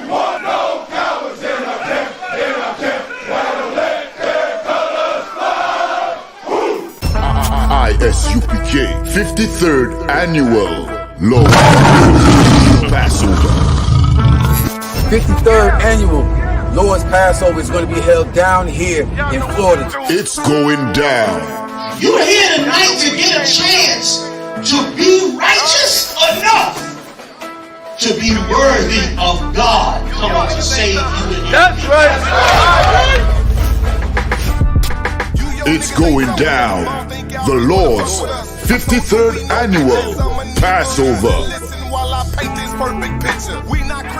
want no cowards in our camp, that'll let their colors fly. I.S.U.P.K. 53rd Annual Lord Passover. 53rd Annual Lord's Passover is going to be held down here in Florida. It's going down. You're here tonight to get a chance to be righteous enough to be worthy of God coming to save you. That's right. It's going down. The Lord's 53rd Annual Passover.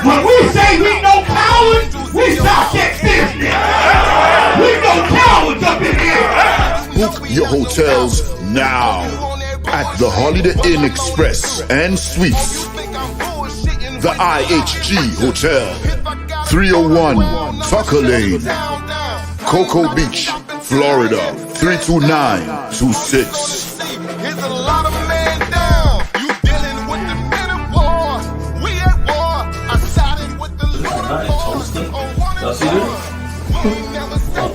When we say we no cowards, we stop that business. We no cowards up in here. Book your hotels now at the Holiday Inn Express and Suites, the IHG Hotel, 301 Tucker Lane, Cocoa Beach, Florida, 32926.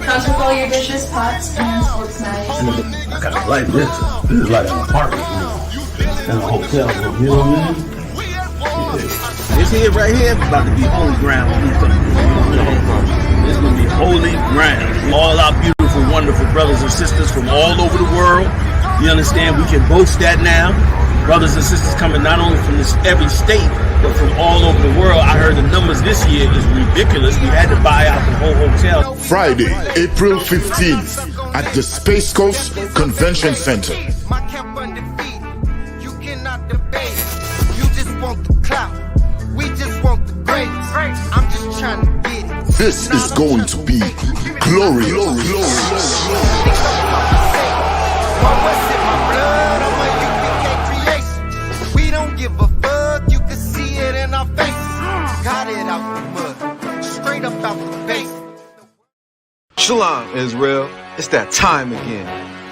Comes with all your dishes, pots, pans, forks, knives. I kind of like this. This is like an apartment and a hotel. You know what I mean? This here right here is about to be holy ground. It's going to be holy ground. All our beautiful, wonderful brothers and sisters from all over the world. You understand? We can boast that now. Brothers and sisters coming not only from every state, but from all over the world. I heard the numbers this year is ridiculous. We had to buy out the whole hotel. Friday, April 15th at the Space Coast Convention Center. My camp undefeated. You cannot debate. You just want the clout. We just want the grades. I'm just trying to get it. This is going to be glorious. We don't give a fuck. You can see it in our faces. Got it out the mud. Straight up out the base. Shalom, Israel. It's that time again.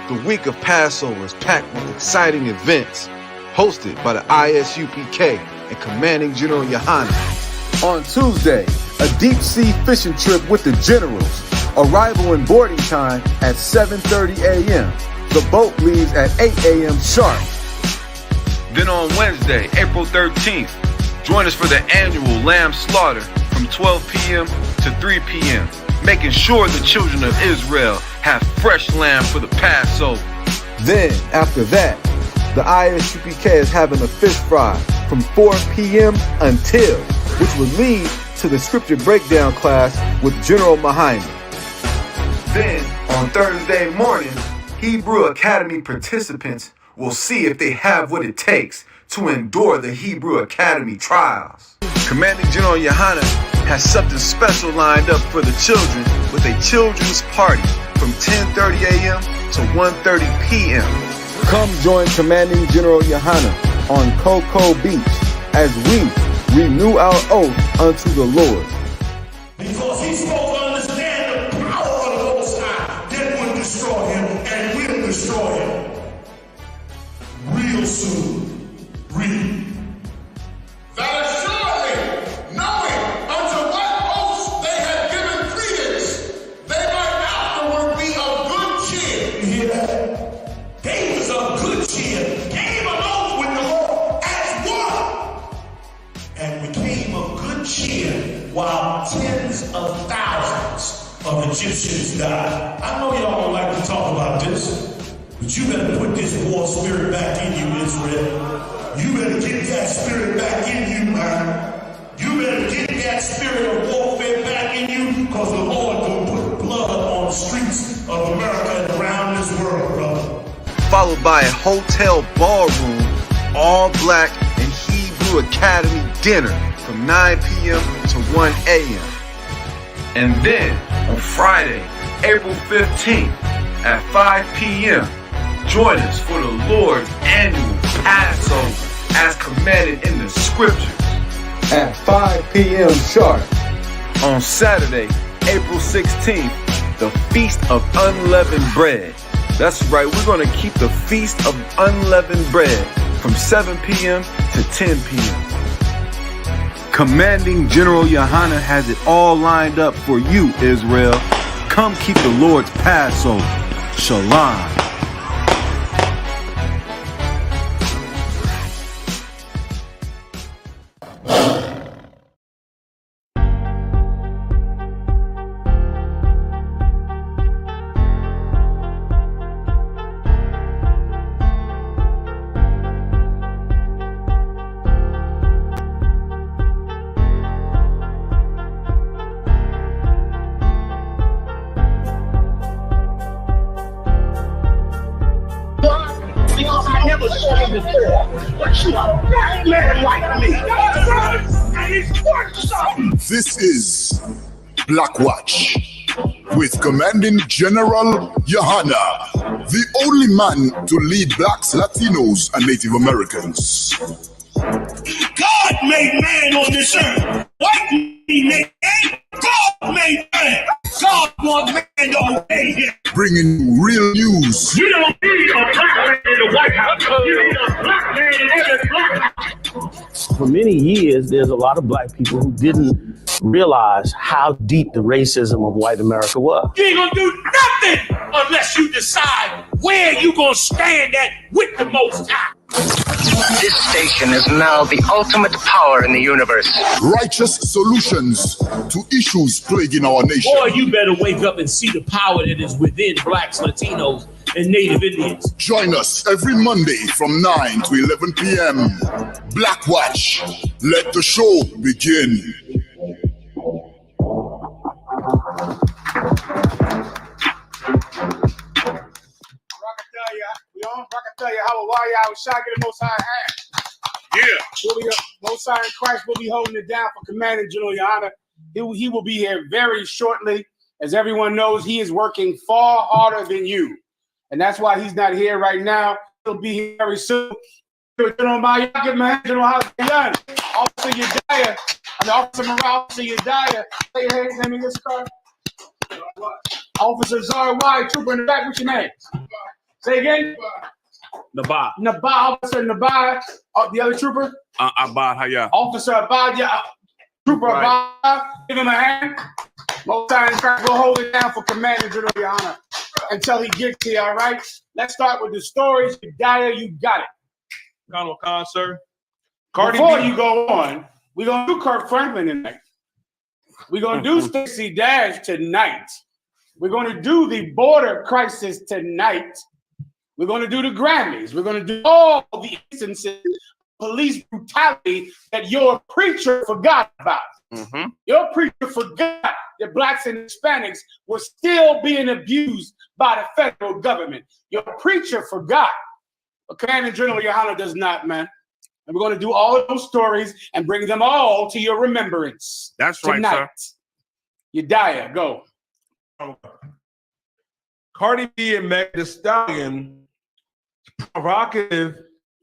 The week of Passover is packed with exciting events, hosted by the I.S.U.P.K. and Commanding General Yohanna. On Tuesday, a deep-sea fishing trip with the generals. Arrival and boarding time at 7:30 a.m. The boat leaves at 8 a.m. sharp. Then on Wednesday, April 13th, join us for the annual lamb slaughter from 12 p.m. to 3 p.m., making sure the children of Israel have fresh lamb for the Passover. Then, after that, the I.S.U.P.K. is having a fish fry from 4 p.m. until, which will lead to the scripture breakdown class with General Muhammad. Then, on Thursday morning, Hebrew Academy participants will see if they have what it takes to endure the Hebrew Academy trials. Commanding General Yohanna has something special lined up for the children with a children's party from 10:30 a.m. to 1:30 p.m. Come join Commanding General Yohanna on Cocoa Beach as we renew our oath unto the Lord. Because he's supposed to understand the power of the Most High that would destroy him and will destroy him real soon. Read. That assuredly, knowing unto what oaths they had given credence, they might afterward be of good cheer. You hear that? They was of good cheer, came along with the Lord as one, and became of good cheer while tens of thousands of Egyptians died. I know y'all don't like to talk about this, but you better put this war spirit back in you, Israel. You better get that spirit back in you, man. You better get that spirit of warfare back in you, because the Lord gonna put blood on the streets of America and around this world, brother. Followed by a hotel ballroom, all black and Hebrew Academy dinner from 9 p.m. to 1 a.m. And then on Friday, April 15th at 5 p.m., join us for the Lord's annual Passover as commanded in the scriptures at 5 p.m. sharp. On Saturday, April 16th, the Feast of Unleavened Bread. That's right, we're going to keep the Feast of Unleavened Bread from 7 p.m. to 10 p.m. Commanding General Yahanna has it all lined up for you, Israel. Come keep the Lord's Passover. Shalom. Because I never saw you before, but you are a black man like me. And it's worth something. This is Blackwatch with Commanding General Yahanna, the only man to lead blacks, Latinos, and Native Americans. God made man on this earth. White made man. God made man. God wants man to obey him. Bringing real news. You don't need a black man in the White House. You need a black man in every black house. For many years, there's a lot of black people who didn't realize how deep the racism of white America was. You ain't gonna do nothing unless you decide where you gonna stand at with the Most High. This station is now the ultimate power in the universe. Righteous solutions to issues plaguing our nation. Boy, you better wake up and see the power that is within blacks, Latinos, and Native Indians. Join us every Monday from 9 to 11 p.m. Blackwatch. Let the show begin. I can tell you how y'all was shocking the Most High hand. Yeah. Most High in Christ will be holding it down for Commanding General Yahanna. He will be here very shortly. As everyone knows, he is working far harder than you. And that's why he's not here right now. He'll be here very soon. General Mayakit, man, General Howard, Officer Yediah, Officer Morale, Officer Yediah. Hey, let me get this card. Officer Zara White, trooper in the back, what's your name? Say again? Nabah. Officer Nabah. The other trooper? Abad, how ya? Officer Abad, Trooper right. Abad. Give him a hand. Most times, we'll hold it down for Commander General Yahanna until he gets here, all right? Let's start with the stories. Dyer, you got it. Colonel Khan, sir. Before you go on, we're going to do Kirk Franklin tonight. We're going to do Stacy Dash tonight. We're going to do the border crisis tonight. We're going to do the Grammys. We're going to do all the instances of police brutality that your preacher forgot about. Mm-hmm. Your preacher forgot that blacks and Hispanics were still being abused by the federal government. Your preacher forgot. But Commanding General Yahanna does not, man. And we're going to do all of those stories and bring them all to your remembrance. That's right, tonight. Sir. Yediah, go. Cardi B and Meg Thee Stallion provocative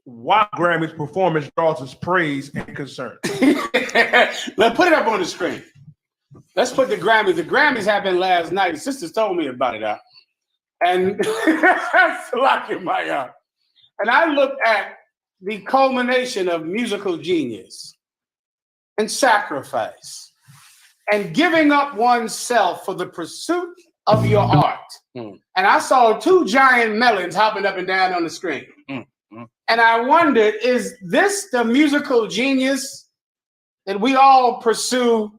WAP Grammys performance draws us praise and concern. Let's put it up on the screen. Let's put the Grammys. The Grammys happened last night. The sisters told me about it. And and I looked at the culmination of musical genius and sacrifice and giving up oneself for the pursuit of your art. And I saw two giant melons hopping up and down on the screen. And I wondered, is this the musical genius that we all pursue?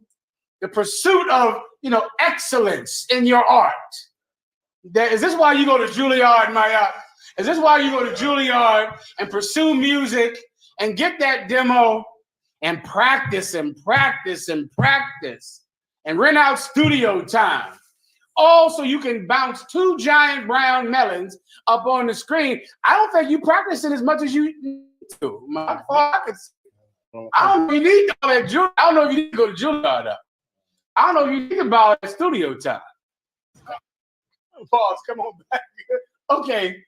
The pursuit of, excellence in your art. Is this why you go to Juilliard, Maya? Is this why you go to Juilliard and pursue music and get that demo and practice and practice and practice and rent out studio time? Also, you can bounce two giant brown melons up on the screen. I don't think you practice it as much as you need to. I don't know if you need all that Juilliard. I don't know if you need to go to Juilliard. I don't know if you need about that studio time. Pause. Come on back. Okay.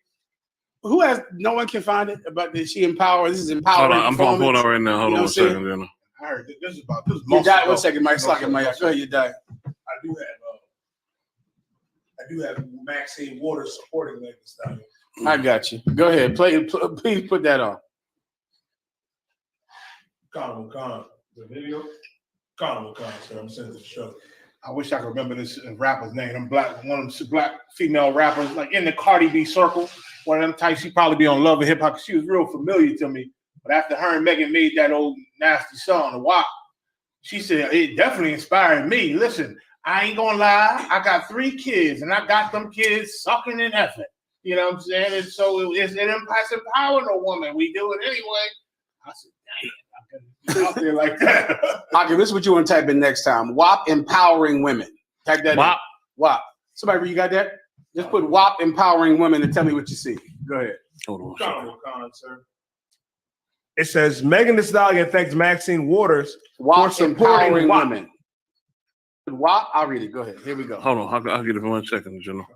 Who has? No one can find it. But did she empower? This is empowering. Hold on. I'm pulling out right now. Hold on 1 second. Then. I heard this is about this. You died. 1 second, Mike. Go ahead. You died. I do have Maxine Waters supporting Meg Thee Stallion. I got you. Go ahead. Please put that on. Khan. The video? Call sir. I'm sending it to the show. I wish I could remember this rapper's name. I'm black, one of them black female rappers, like in the Cardi B circle. One of them types. She probably be on Love and Hip Hop. She was real familiar to me. But after her and Meghan made that old nasty song, the WAP, she said it definitely inspired me. Listen, I ain't gonna lie. I got 3 kids, and I got them kids sucking and effing. You know what I'm saying? And so it's empowering a woman. We do it anyway. I said, damn, out there like that. Okay, this is what you want to type in next time. WAP empowering women. Type that WAP. in. WAP. Somebody, you got that? Just put WAP empowering women and tell me what you see. Go ahead. Hold on, sir. It says Megan Thee Stallion thanks Maxine Waters WAP for empowering supporting WAP. women. WAP, I'll read it. Go ahead. Here we go. Hold on, I'll get it for 1 second, General.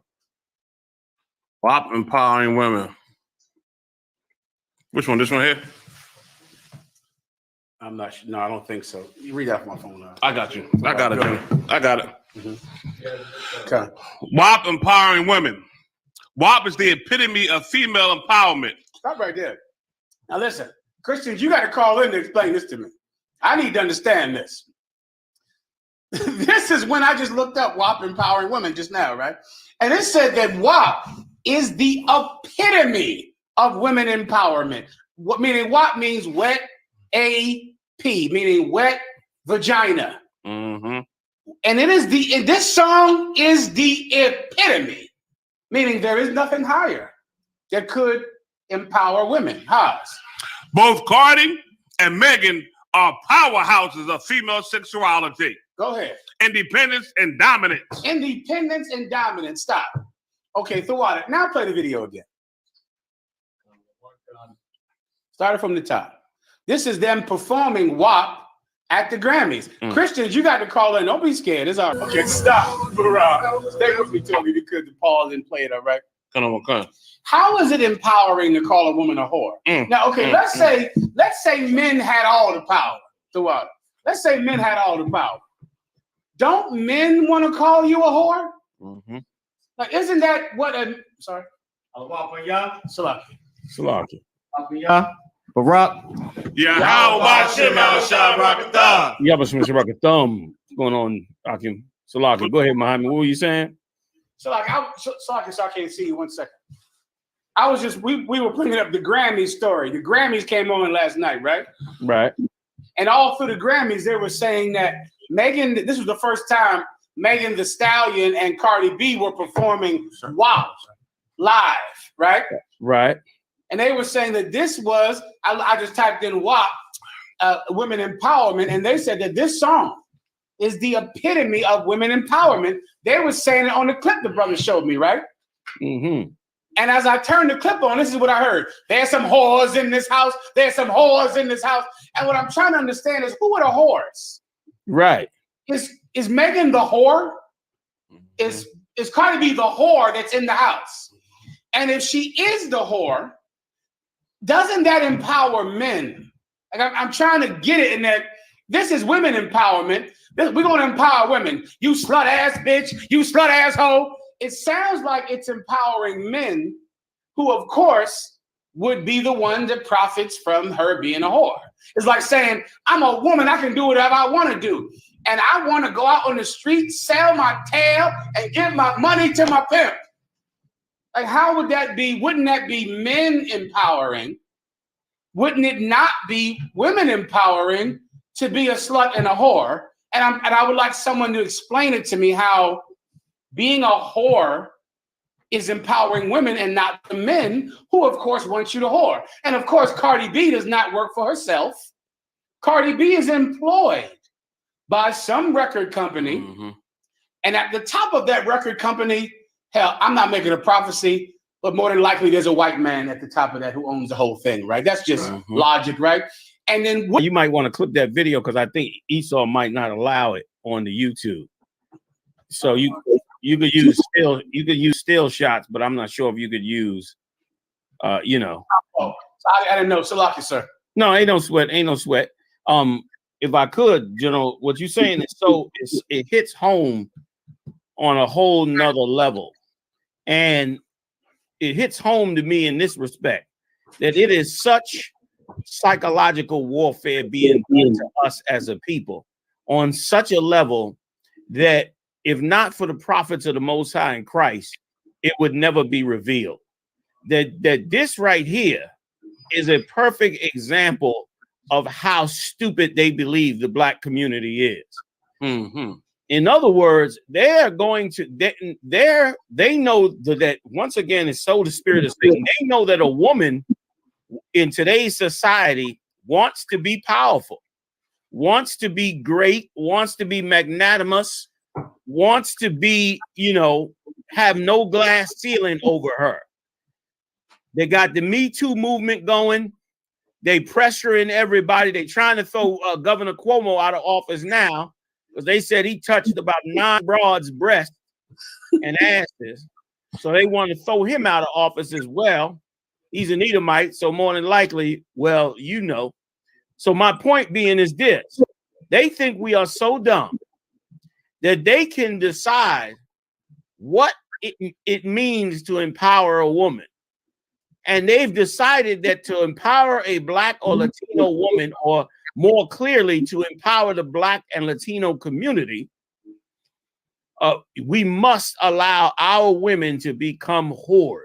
WAP empowering women. Which one? This one here? I'm not sure. No, I don't think so. You read that from my phone now. I got you. I got it, General. I got it. Mm-hmm. Okay. WAP empowering women. WAP is the epitome of female empowerment. Stop right there. Now listen, Christians, you got to call in to explain this to me. I need to understand this. This is when I just looked up WAP empowering women just now, right? And it said that WAP is the epitome of women empowerment. What meaning WAP means wet A-P, meaning wet vagina. Mm-hmm. And this song is the epitome, meaning there is nothing higher that could empower women. Haas. Both Cardi and Meghan are powerhouses of female sexuality. Go ahead. Independence and dominance. Independence and dominance. Stop. Okay, throughout it. Now play the video again. Started from the top. This is them performing WAP at the Grammys. Christians, you got to call in. Don't be scared. It's all right. Okay, stop. Stay with me, Tony, because the pause and play it, all right? Come on. How is it empowering to call a woman a whore? Now, okay, let's say men had all the power throughout it. Let's say men had all the power. Don't men want to call you a whore? Mm-hmm. Like, isn't that what a sorry? Salaki. Barack. Yeah, how about you, Yeah, but Shabbat thumb going on, Akim. Salaki. Go ahead, Muhammad. What were you saying? Salaki, so I can't see you 1 second. I was just we were bringing up the Grammy story. The Grammys came on last night, right? Right. And all through the Grammys, they were saying that Megan, this was the first time Megan Thee Stallion and Cardi B were performing WAP live, right? Right. And they were saying that this was, I just typed in WAP, women empowerment, and they said that this song is the epitome of women empowerment. They were saying it on the clip the brother showed me, right? Mm-hmm. And as I turned the clip on, this is what I heard. There's some whores in this house. There's some whores in this house. And what I'm trying to understand is, who are the whores? Right. Is Megan the whore? Is Cardi B the whore that's in the house? And if she is the whore, doesn't that empower men? Like I'm trying to get it in that this is women empowerment. We're going to empower women. You slut ass bitch. You slut asshole. It sounds like it's empowering men who, of course, would be the one that profits from her being a whore. It's like saying, I'm a woman. I can do whatever I want to do. And I want to go out on the street, sell my tail, and give my money to my pimp. Like, how would that be? Wouldn't that be men empowering? Wouldn't it not be women empowering to be a slut and a whore? And I would like someone to explain it to me how being a whore is empowering women and not the men who, of course, want you to whore. And, of course, Cardi B does not work for herself. Cardi B is employed by some record company. Mm-hmm. And at the top of that record company, hell, I'm not making a prophecy, but more than likely there's a white man at the top of that who owns the whole thing, right? That's just logic, right? And then you might want to clip that video because I think Esau might not allow it on the YouTube. So you could use still shots, but I'm not sure if you could use Oh, I didn't know. Salaki, sir. No, ain't no sweat. If I could, what you're saying is it hits home on a whole nother level. And it hits home to me in this respect, that it is such psychological warfare being done to us as a people on such a level that if not for the prophets of the Most High in Christ, it would never be revealed. That this right here is a perfect example of how stupid they believe the black community is. In other words, they're going to they know that once again, it's so the spirit of Satan. They know that a woman in today's society wants to be powerful, wants to be great, wants to be magnanimous, wants to be, have no glass ceiling over her. They got the Me Too movement going. They pressuring everybody. They trying to throw Governor Cuomo out of office now because they said he touched about 9 broads' breasts and asses. So they want to throw him out of office as well. He's an Edomite, so more than likely, well, So my point being is this. They think we are so dumb that they can decide what it means to empower a woman. And they've decided that to empower a black or Latino woman, or more clearly, to empower the black and Latino community, we must allow our women to become whores.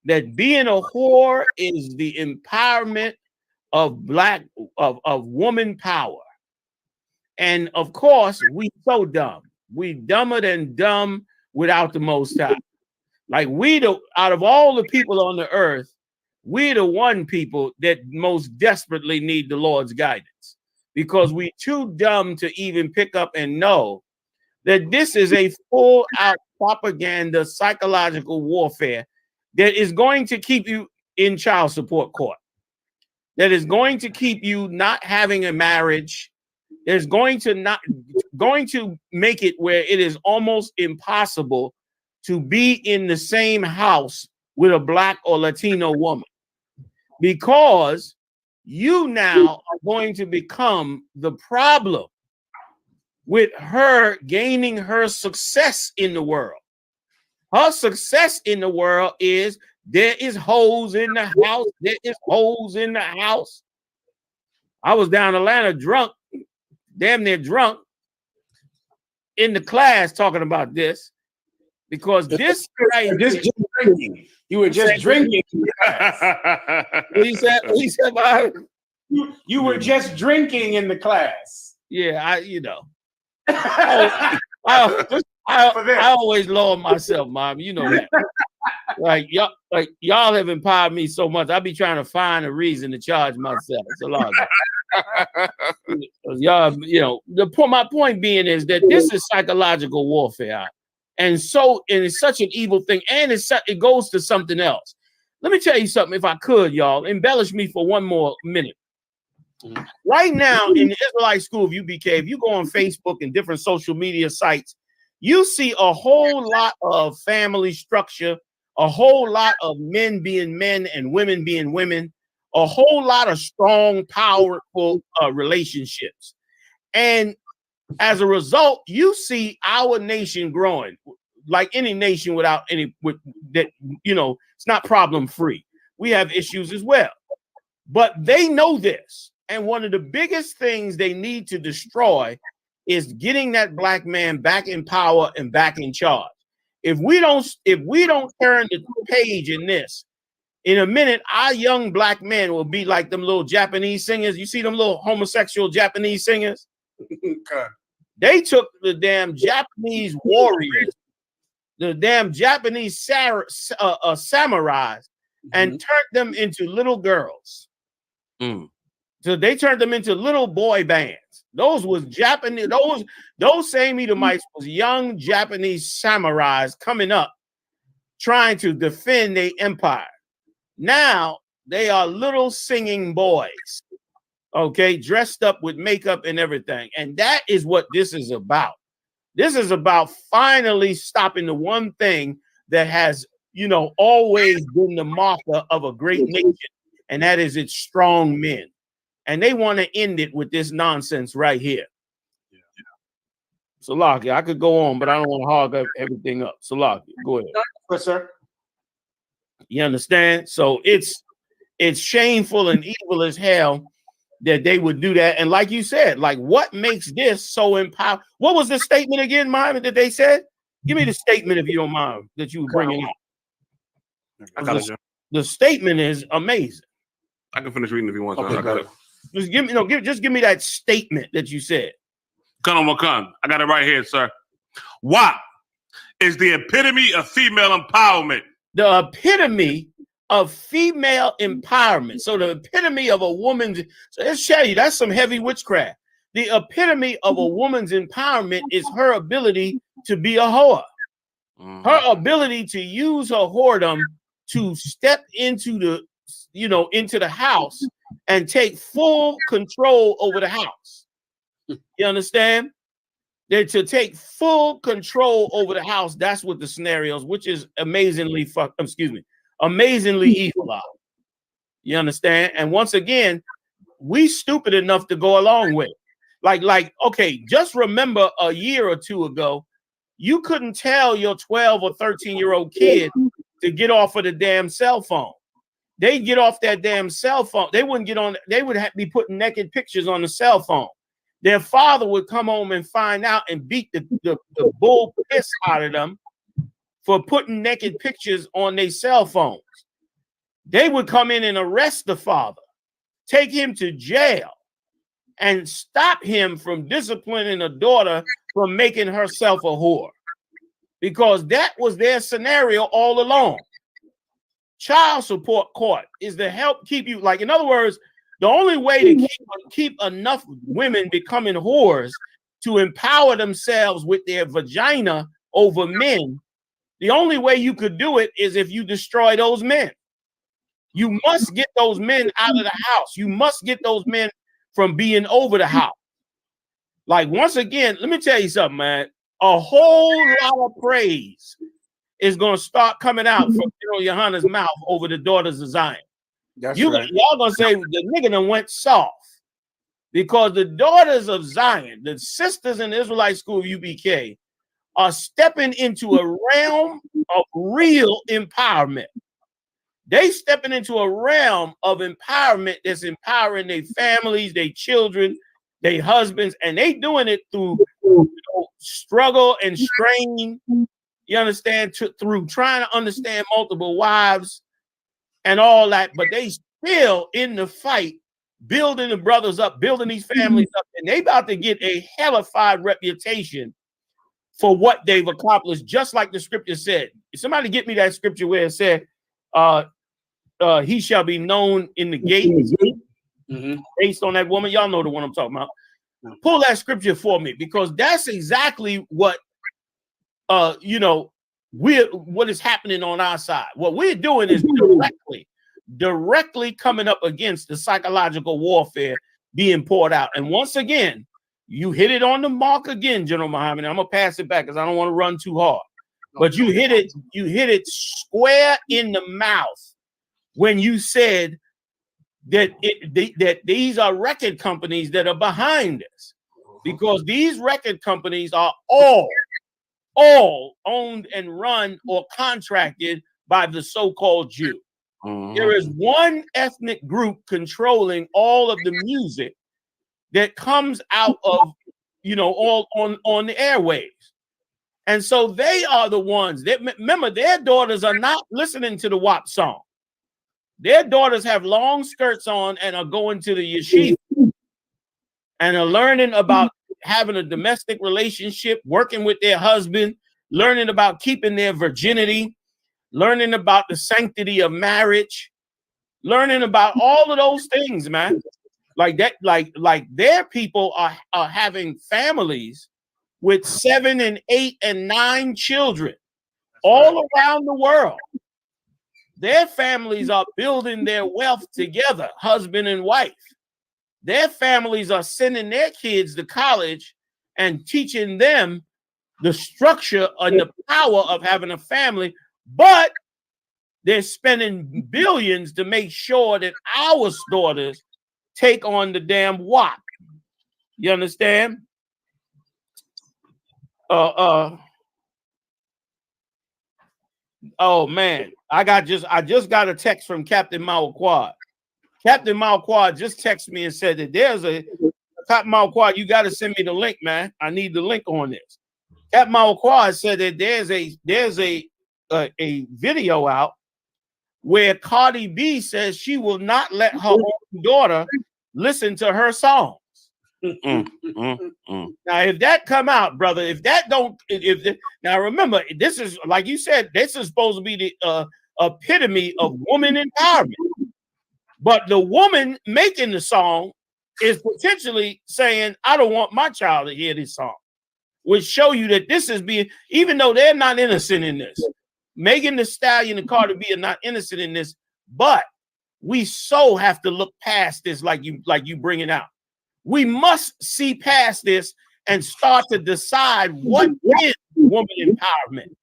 That being a whore is the empowerment of woman power. And of course, we so dumb. We dumber than dumb without the Most High. Like out of all the people on the earth, we're the one people that most desperately need the Lord's guidance, because we're too dumb to even pick up and know that this is a full out propaganda, psychological warfare that is going to keep you in child support court, that is going to keep you not having a marriage, that is going to make it where it is almost impossible to be in the same house with a black or Latino woman, because you now are going to become the problem with her gaining her success in the world. Her success in the world is there is hoes in the house. There is hoes in the house. I was down in Atlanta drunk, damn near drunk, in the class talking about this. Because this right just drinking. You were just drinking. What he said about it? You were just drinking in the class. Yeah, I always lower myself, Mom. You know that. Like y'all have empowered me so much. I be trying to find a reason to charge myself. It's a lot of y'all, my point being is that this is psychological warfare. And it's such an evil thing, and it goes to something else. Let me tell you something, if I could, y'all. Embellish me for one more minute. Right now, in the Israelite school of UPK, if you go on Facebook and different social media sites, you see a whole lot of family structure, a whole lot of men being men and women being women, a whole lot of strong, powerful relationships. And as a result, you see our nation growing like any nation it's not problem free. We have issues as well, but they know this. And one of the biggest things they need to destroy is getting that black man back in power and back in charge. If we don't turn the page in this, in a minute, our young black men will be like them little Japanese singers. You see them little homosexual Japanese singers? Okay. They took the damn Japanese warriors, the damn Japanese samurais, and turned them into little girls. So they turned them into little boy bands. Those was Japanese. Those same Edomites was young Japanese samurais coming up, trying to defend their empire. Now they are little singing boys. Okay, dressed up with makeup and everything. And that is what this is about. This is about finally stopping the one thing that has, always been the marker of a great nation, and that is its strong men. And they want to end it with this nonsense right here. Salaki, I could go on, but I don't want to hog everything up. Salaki, go ahead. Yes, sir. You understand? So it's it's shameful and evil as hell that they would do that. And like you said, like what makes this so empowered? What was the statement again, Myron, that they said? Give me the statement if you don't mind that you were bringing up. I got it. The statement is amazing. I can finish reading if you want. Okay, I got it. Just give me just give me that statement that you said. Come on. I got it right here, sir. WAP is the epitome of female empowerment. The epitome of female empowerment. So the epitome of a woman's, so let's show you, that's some heavy witchcraft. The epitome of a woman's empowerment is her ability to be a whore. Her ability to use her whoredom to step into the, into the house and take full control over the house. You understand? They're to take full control over the house. That's what the scenarios, which is amazingly amazingly evil out. You understand? And once again, we stupid enough to go along with it. Like, okay, just remember a year or two ago, you couldn't tell your 12 or 13-year-old kid to get off of the damn cell phone. They'd get off that damn cell phone. They wouldn't get on. They would be putting naked pictures on the cell phone. Their father would come home and find out and beat the bull piss out of them for putting naked pictures on their cell phones. They would come in and arrest the father, take him to jail, and stop him from disciplining a daughter from making herself a whore. Because that was their scenario all along. Child support court is to help keep you, like, in other words, the only way to keep enough women becoming whores to empower themselves with their vagina over men, the only way you could do it is if you destroy those men. You must get those men out of the house. You must get those men from being over the house. Like, once again, let me tell you something, man. A whole lot of praise is going to start coming out from Yohanna's mouth over the daughters of Zion. Y'all gonna say the nigga done went soft because the daughters of Zion, the sisters in the Israelite school of UPK, are stepping into a realm of real empowerment. They stepping into a realm of empowerment that's empowering their families, their children, their husbands, and they doing it through struggle and strain. You understand? Through trying to understand multiple wives and all that, but they still in the fight, building the brothers up, building these families up, and they about to get a hellified reputation for what they've accomplished, just like the scripture said. Somebody get me that scripture where it said, he shall be known in the gate, based on that woman. Y'all know the one I'm talking about. Pull that scripture for me, because that's exactly what, what is happening on our side. What we're doing is directly coming up against the psychological warfare being poured out. And once again, you hit it on the mark again, General Muhammad. I'm gonna pass it back because I don't want to run too hard. But you hit it square in the mouth when you said that that these are record companies that are behind this, because these record companies are all owned and run or contracted by the so-called Jew. There is one ethnic group controlling all of the music that comes out of, all on the airwaves. And so they are the ones that, remember, their daughters are not listening to the WAP song. Their daughters have long skirts on and are going to the yeshiva and are learning about having a domestic relationship, working with their husband, learning about keeping their virginity, learning about the sanctity of marriage, learning about all of those things, man. Like that, like their people are having families with 7 and 8 and 9 children all around the world. Their families are building their wealth together, husband and wife. Their families are sending their kids to college and teaching them the structure and the power of having a family, but they're spending billions to make sure that our daughters take on the damn WAP. You understand? Oh man, I just got a text from Captain Mao Quad. Captain Malquad just texted me and said that there's a Captain Malquad. You got to send me the link, man. I need the link on this. Captain Malquad said that there's a video out where Cardi B says she will not let her own daughter listen to her songs. Now, if that come out, brother, now remember, this is like you said, this is supposed to be the epitome of woman empowerment. But the woman making the song is potentially saying, I don't want my child to hear this song, which show you that this is being, even though they're not innocent in this. Megan Thee Stallion and Cardi B are not innocent in this, but we so have to look past this like you bring it out. We must see past this and start to decide what is woman empowerment.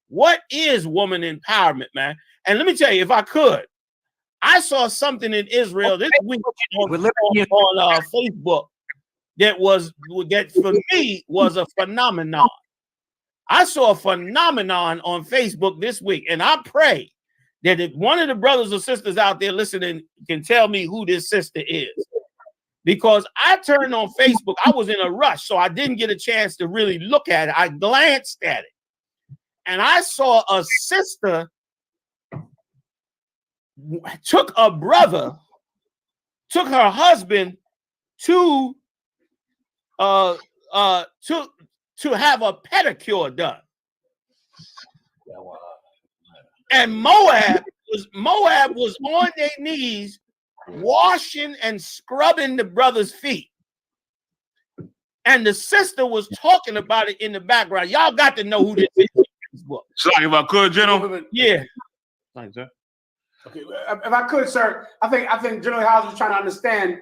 What is woman empowerment, man? And let me tell you, if I could, I saw something in Israel this week on Facebook that for me was a phenomenon. I saw a phenomenon on Facebook this week, and I pray that if one of the brothers or sisters out there listening can tell me who this sister is. Because I turned on Facebook, I was in a rush, so I didn't get a chance to really look at it. I glanced at it, and I saw a sister took her husband to have a pedicure done. And Moab was on their knees washing and scrubbing the brother's feet. And the sister was talking about it in the background. Y'all got to know who this is. So if I could, gentlemen. Yeah. Thanks, sir. Okay, if I could, sir, I think General House was trying to understand.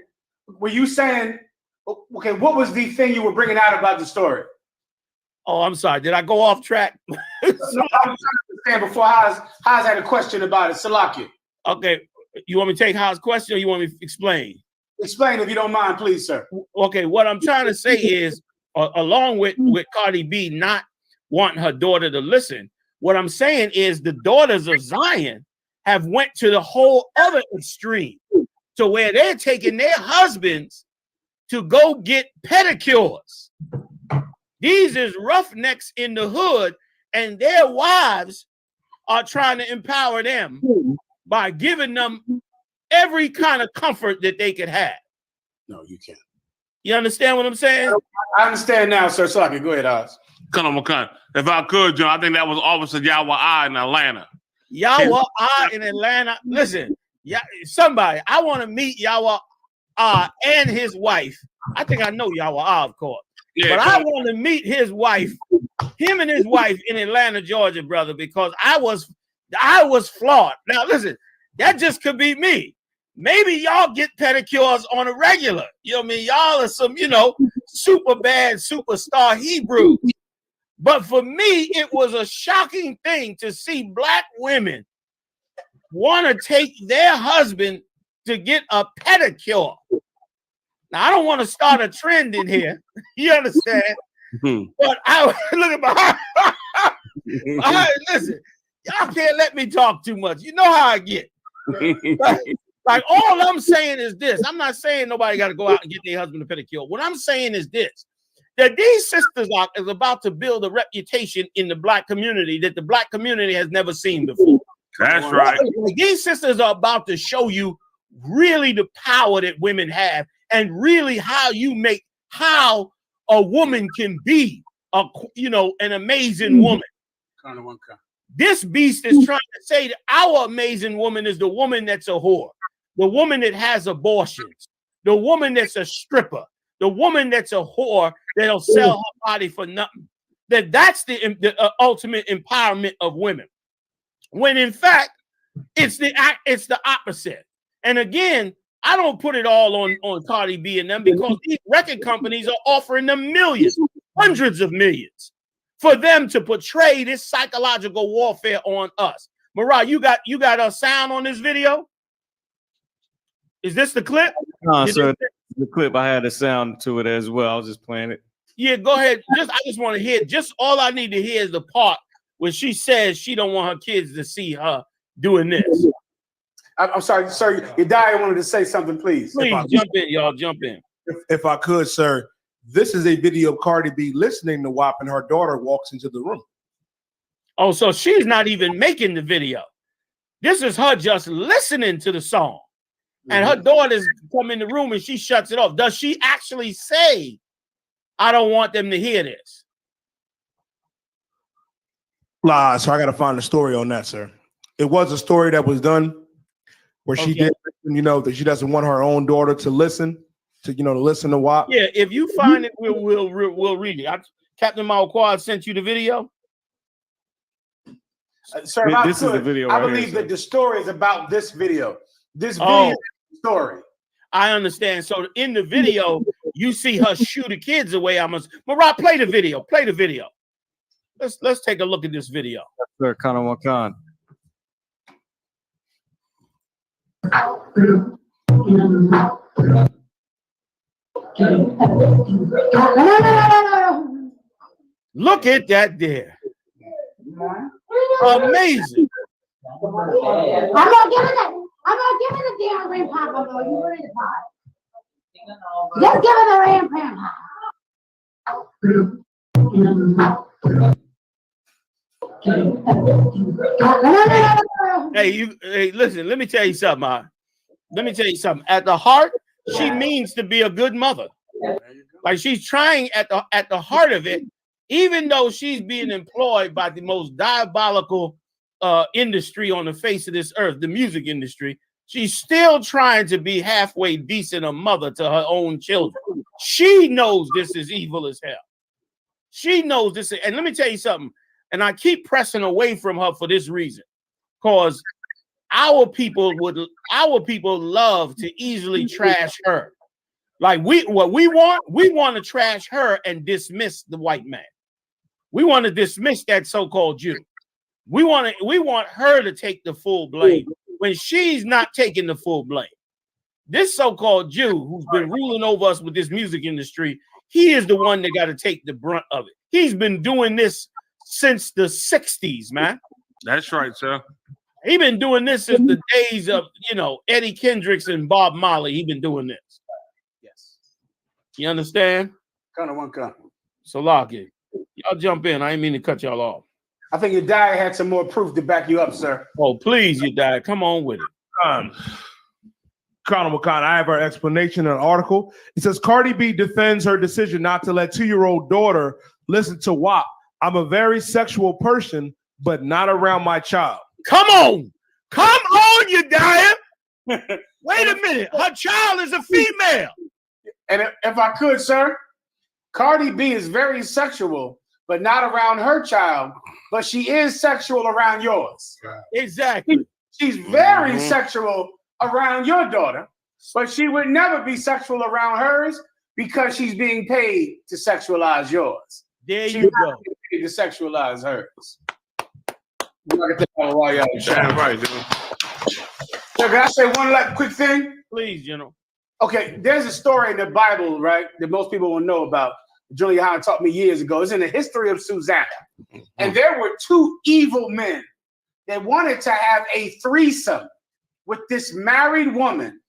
Were you saying, okay, what was the thing you were bringing out about the story? Oh, I'm sorry. Did I go off track? No, I was trying to understand before Haas had a question about it. Salakia. Okay. You want me to take Haas' question or you want me to explain? Explain if you don't mind, please, sir. Okay. What I'm trying to say is, along with Cardi B not wanting her daughter to listen, what I'm saying is the daughters of Zion have went to the whole other extreme to where they're taking their husbands to go get pedicures. These is roughnecks in the hood, and their wives are trying to empower them by giving them every kind of comfort that they could have. No, you can't. You understand what I'm saying? I understand now, sir. Sorry, go ahead, Oz. Come on. If I could, John, I think that was Officer YAHWAH in Atlanta. YAHWAH in Atlanta. Listen, somebody, I want to meet YAHWAH and his wife. I think I know YAHWAH, of course. Yeah, but I want to meet his wife, him and his wife in Atlanta, Georgia, brother, because I was flawed. Now, listen, that just could be me. Maybe y'all get pedicures on a regular. You know what I mean? Y'all are some, super bad superstar Hebrews. But for me, it was a shocking thing to see black women want to take their husband to get a pedicure. Now, I don't want to start a trend in here. You understand? But I look at my listen, y'all can't let me talk too much. You know how I get. Like all I'm saying is this. I'm not saying nobody got to go out and get their husband a pedicure. What I'm saying is this, that these sisters is about to build a reputation in the black community that the black community has never seen before. That's right. These sisters are about to show you really the power that women have and really how a woman can be an amazing woman. This beast is trying to say that our amazing woman is the woman that's a whore, the woman that has abortions, the woman that's a stripper, the woman that's a whore that'll sell her body for nothing. That's the ultimate empowerment of women. When in fact, it's the opposite. And again, I don't put it all on Cardi B and them because these record companies are offering them millions, hundreds of millions for them to portray this psychological warfare on us. Mariah, you got a sound on this video? Is this the clip? No, sir. The clip, I had a sound to it as well. I was just playing it. Yeah, go ahead. I just want to hear. Just all I need to hear is the part where she says she don't want her kids to see her doing this. I'm sorry, sir. Yediah wanted to say something, please. Please jump in, y'all. Jump in. If I could, sir. This is a video of Cardi B listening to WAP, and her daughter walks into the room. Oh, so she's not even making the video. This is her just listening to the song. And her daughters come in the room and she shuts it off. Does she actually say, I don't want them to hear this? So I got to find the story on that, sir. It was a story that was done where she did, that she doesn't want her own daughter to listen to, to listen to WAP. Yeah, if you find it, we'll read it. Captain Malquad sent you the video. Sir, this is the video. I believe that the story is about this video. This video story. I understand. So in the video, you see her shoo the kids away. Marat, play the video. Play the video. Let's take a look at this video. Sir, Khan. Look at that there. Amazing. I'm not giving the damn ring pop, though. You ready to pop? Just give it the ring pop. Hey, listen, let me tell you something. At the heart, she means to be a good mother. Like she's trying at the heart of it, even though she's being employed by the most diabolical industry on the face of this earth, the music industry, she's still trying to be halfway decent a mother to her own children. She knows this is evil as hell. She knows this, and let me tell you something, and I keep pressing away from her for this reason, because our people love to easily trash her. Like we want to trash her and dismiss the white man. We want to dismiss that so-called Jew. We want her to take the full blame when she's not taking the full blame. This so-called Jew who's been ruling over us with this music industry, he is the one that got to take the brunt of it. He's been doing this since the 60s, man. That's right, sir. He's been doing this since the days of, Eddie Kendricks and Bob Marley. He's been doing this. Yes. You understand? Kind of one kind. So lock it. Y'all jump in. I didn't mean to cut y'all off. I think Yediah had some more proof to back you up, sir. Oh, please, Yediah. Come on with it. Colonel McCon, I have our explanation in an article. It says Cardi B defends her decision not to let 2-year-old daughter listen to WAP. I'm a very sexual person, but not around my child. Come on, Yediah. Wait a minute. Her child is a female. And if I could, sir, Cardi B is very sexual, but not around her child, but she is sexual around yours. Exactly. She's very sexual around your daughter, but she would never be sexual around hers because she's being paid to sexualize yours. There you go. Paid to sexualize hers. I'm not gonna take that while y'all chat. Right, dude. So can I say one quick thing? Please, General. Okay, there's a story in the Bible, right, that most people will know about. GEN.YAHANNA taught me years ago. It's in the history of Susanna. And there were 2 evil men that wanted to have a threesome with this married woman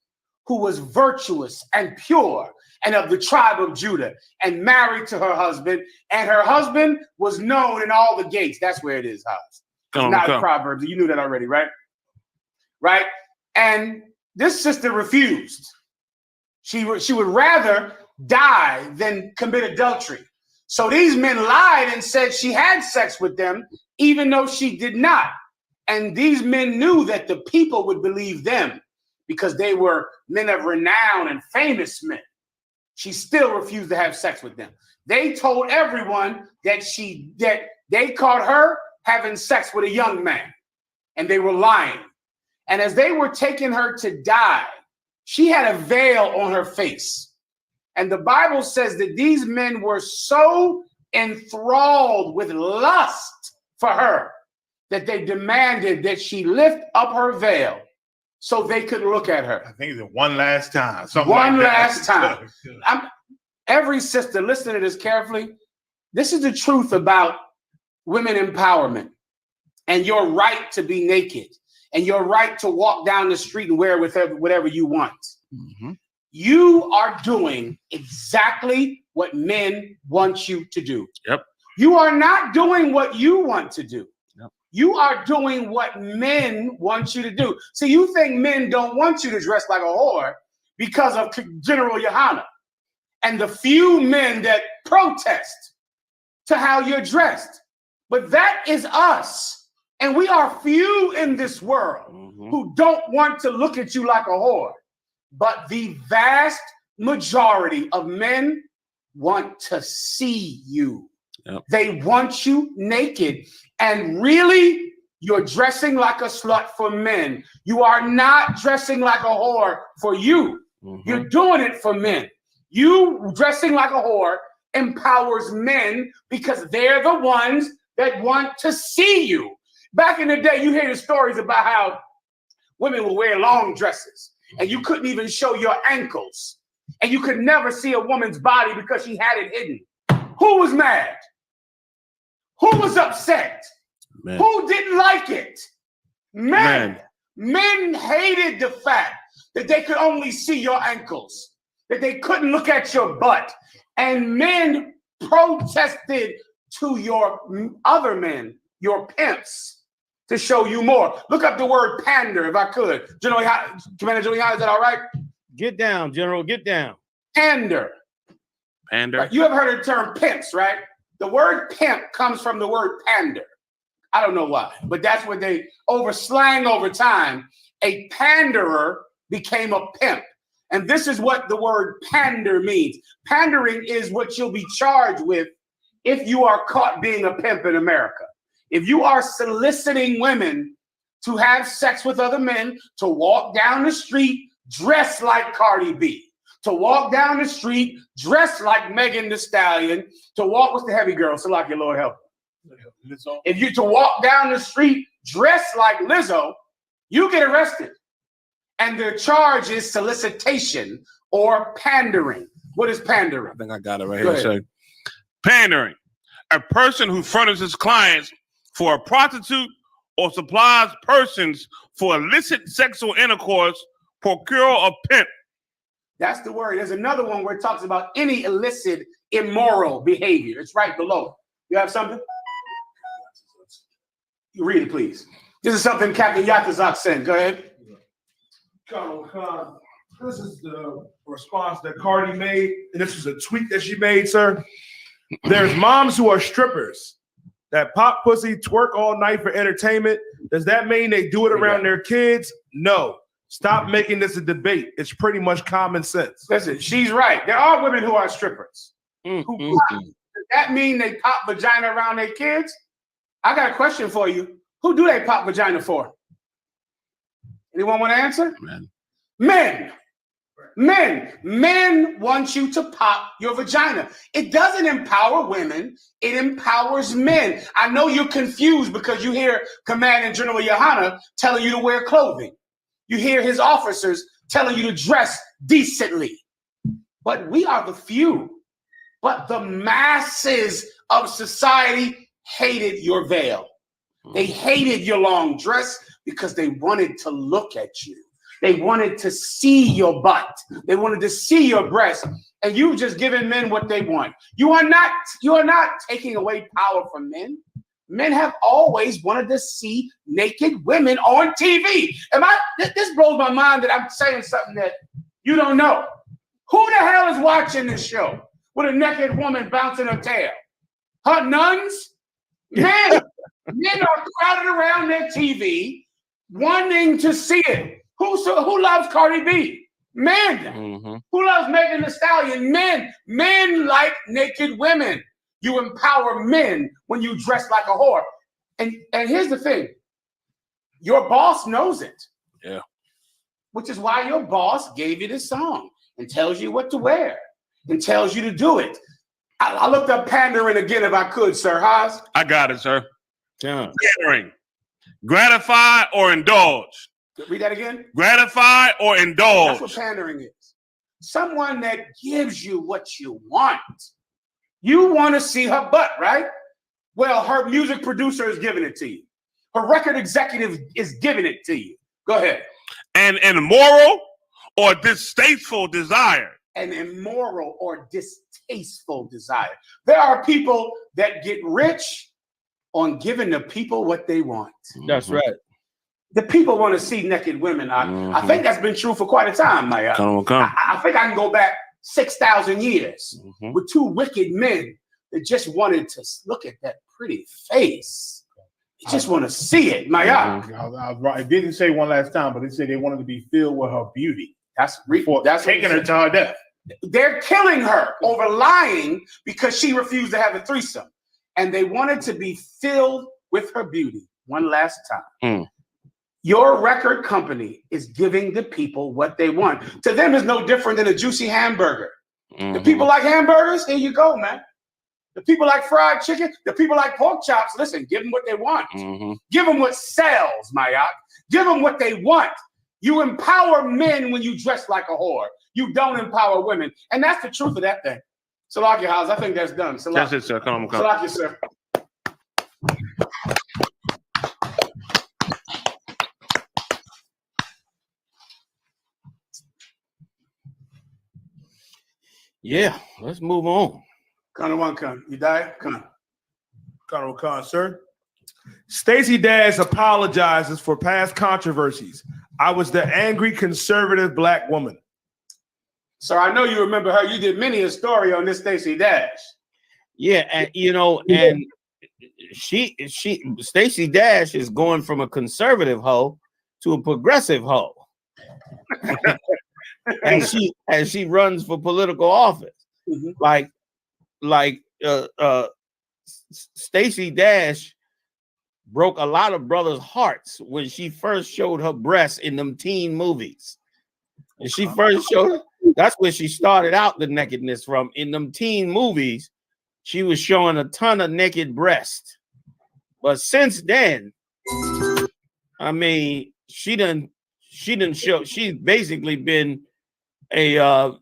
who was virtuous and pure and of the tribe of Judah and married to her husband. And her husband was known in all the gates. That's where it is, House. Not Proverbs. You knew that already, right? Right? And this sister refused. She would rather die than commit adultery. So these men lied and said she had sex with them, even though she did not. And these men knew that the people would believe them because they were men of renown and famous men. She still refused to have sex with them. They told everyone that they caught her having sex with a young man, and they were lying. And as they were taking her to die, she had a veil on her face. And the Bible says that these men were so enthralled with lust for her that they demanded that she lift up her veil so they could look at her. I think it's one last time. One last time. Every sister, listen to this carefully. This is the truth about women empowerment and your right to be naked and your right to walk down the street and wear whatever you want. You are doing exactly what men want you to do. Yep. You are not doing what you want to do. Yep. You are doing what men want you to do. See, you think men don't want you to dress like a whore because of General Yohanna and the few men that protest to how you're dressed. But that is us. And we are few in this world who don't want to look at you like a whore. But the vast majority of men want to see you. Yep. They want you naked. And really, you're dressing like a slut for men. You are not dressing like a whore for you. You're doing it for men. You dressing like a whore empowers men because they're the ones that want to see you. Back in the day, you hear the stories about how women would wear long dresses and you couldn't even show your ankles and you could never see a woman's body because she had it hidden. Who was mad? Who was upset? Men. Who didn't like it? Men. Men hated the fact that they could only see your ankles, that they couldn't look at your butt. And men protested to your other men, your pimps, to show you more. Look up the word pander if I could. Commander General, is that all right? Get down, General, get down. Pander. Pander. Right. You ever heard of the term pimps, right? The word pimp comes from the word pander. I don't know why, but that's what they slang over time. A panderer became a pimp. And this is what the word pander means. Pandering is what you'll be charged with if you are caught being a pimp in America. If you are soliciting women to have sex with other men, to walk down the street dressed like Cardi B, to walk down the street dressed like Megan Thee Stallion, to walk with the heavy girl, so like your Lord help. If you to walk down the street dressed like Lizzo, you get arrested. And the charge is solicitation or pandering. What is pandering? I think I got it right here. So, pandering, a person who furnishes clients for a prostitute or supplies persons for illicit sexual intercourse, procure a pimp. That's the word. There's another one where it talks about any illicit, immoral behavior. It's right below. You have something? You read it, please. This is something Captain Yatazak sent. Go ahead. This is the response that Cardi made, and this is a tweet that she made, sir. There's moms who are strippers that pop pussy, twerk all night for entertainment. Does that mean they do it around their kids? No. Stop making this a debate. It's pretty much common sense. Listen, she's right. There are women who are strippers. Does that mean they pop vagina around their kids? I got a question for you. Who do they pop vagina for? Anyone want to answer? Men. Men want you to pop your vagina. It doesn't empower women. It empowers men. I know you're confused because you hear Commanding General Yohanna telling you to wear clothing. You hear his officers telling you to dress decently. But we are the few. But the masses of society hated your veil. They hated your long dress because they wanted to look at you. They wanted to see your butt. They wanted to see your breast. And you've just given men what they want. You are not taking away power from men. Men have always wanted to see naked women on TV. This blows my mind that I'm saying something that you don't know. Who the hell is watching this show with a naked woman bouncing her tail? Her nuns? Men. Men are crowded around their TV wanting to see it. Who loves Cardi B? Men. Who loves Megan Thee Stallion? Men. Men like naked women. You empower men when you dress like a whore. And here's the thing. Your boss knows it. Yeah. Which is why your boss gave you this song and tells you what to wear and tells you to do it. I looked up pandering again if I could, Sir Haas. I got it, sir. Pandering. Gratify or indulge. Read that again. Gratify or indulge. That's what pandering is. Someone that gives you what you want. You want to see her butt, right? Well, her music producer is giving it to you. Her record executive is giving it to you. Go ahead. An immoral or distasteful desire. An immoral or distasteful desire. There are people that get rich on giving the people what they want. That's right. The people want to see naked women. I think that's been true for quite a time, Maya. I think I can go back 6,000 years with two wicked men that just wanted to look at that pretty face. They just want to see it, Maya. It didn't say one last time, but it said they wanted to be filled with her beauty. That's taking her to her death. They're killing her over lying because she refused to have a threesome. And they wanted to be filled with her beauty one last time. Your record company is giving the people what they want. To them, it's no different than a juicy hamburger. The people like hamburgers, here you go, man. The people like fried chicken, the people like pork chops, listen, give them what they want. Give them what sells, Mayat. Give them what they want. You empower men when you dress like a whore. You don't empower women. And that's the truth of that thing. Salakia House, I think that's done. Salakia. That's it, sir. Come on. Salakia, sir. Yeah, let's move on. Khan, you die? Khan, sir. Stacy Dash apologizes for past controversies. I was the angry conservative black woman. Sir, I know you remember her. You did many a story on this Stacy Dash. Yeah, and and Stacy Dash is going from a conservative hoe to a progressive hoe. and she runs for political office. Stacy Dash broke a lot of brothers' hearts when she first showed her breasts in them teen movies. And she first showed, that's where she started out the nakedness from. In them teen movies, she was showing a ton of naked breasts. But since then, I mean, she didn't show, she's basically been a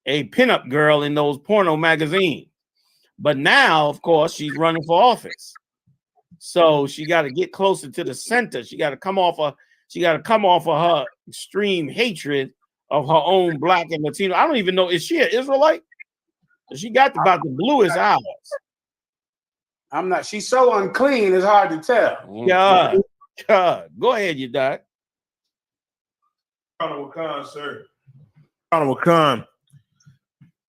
pinup girl in those porno magazines. But now, of course, she's running for office. So she got to get closer to the center. She got to come off of her extreme hatred of her own black and Latino. I don't even know, is she an Israelite? She got about the bluest eyes. I'm not, she's so unclean, it's hard to tell. God. Go ahead, you die. Honorable Khan, sir. Honorable Khan.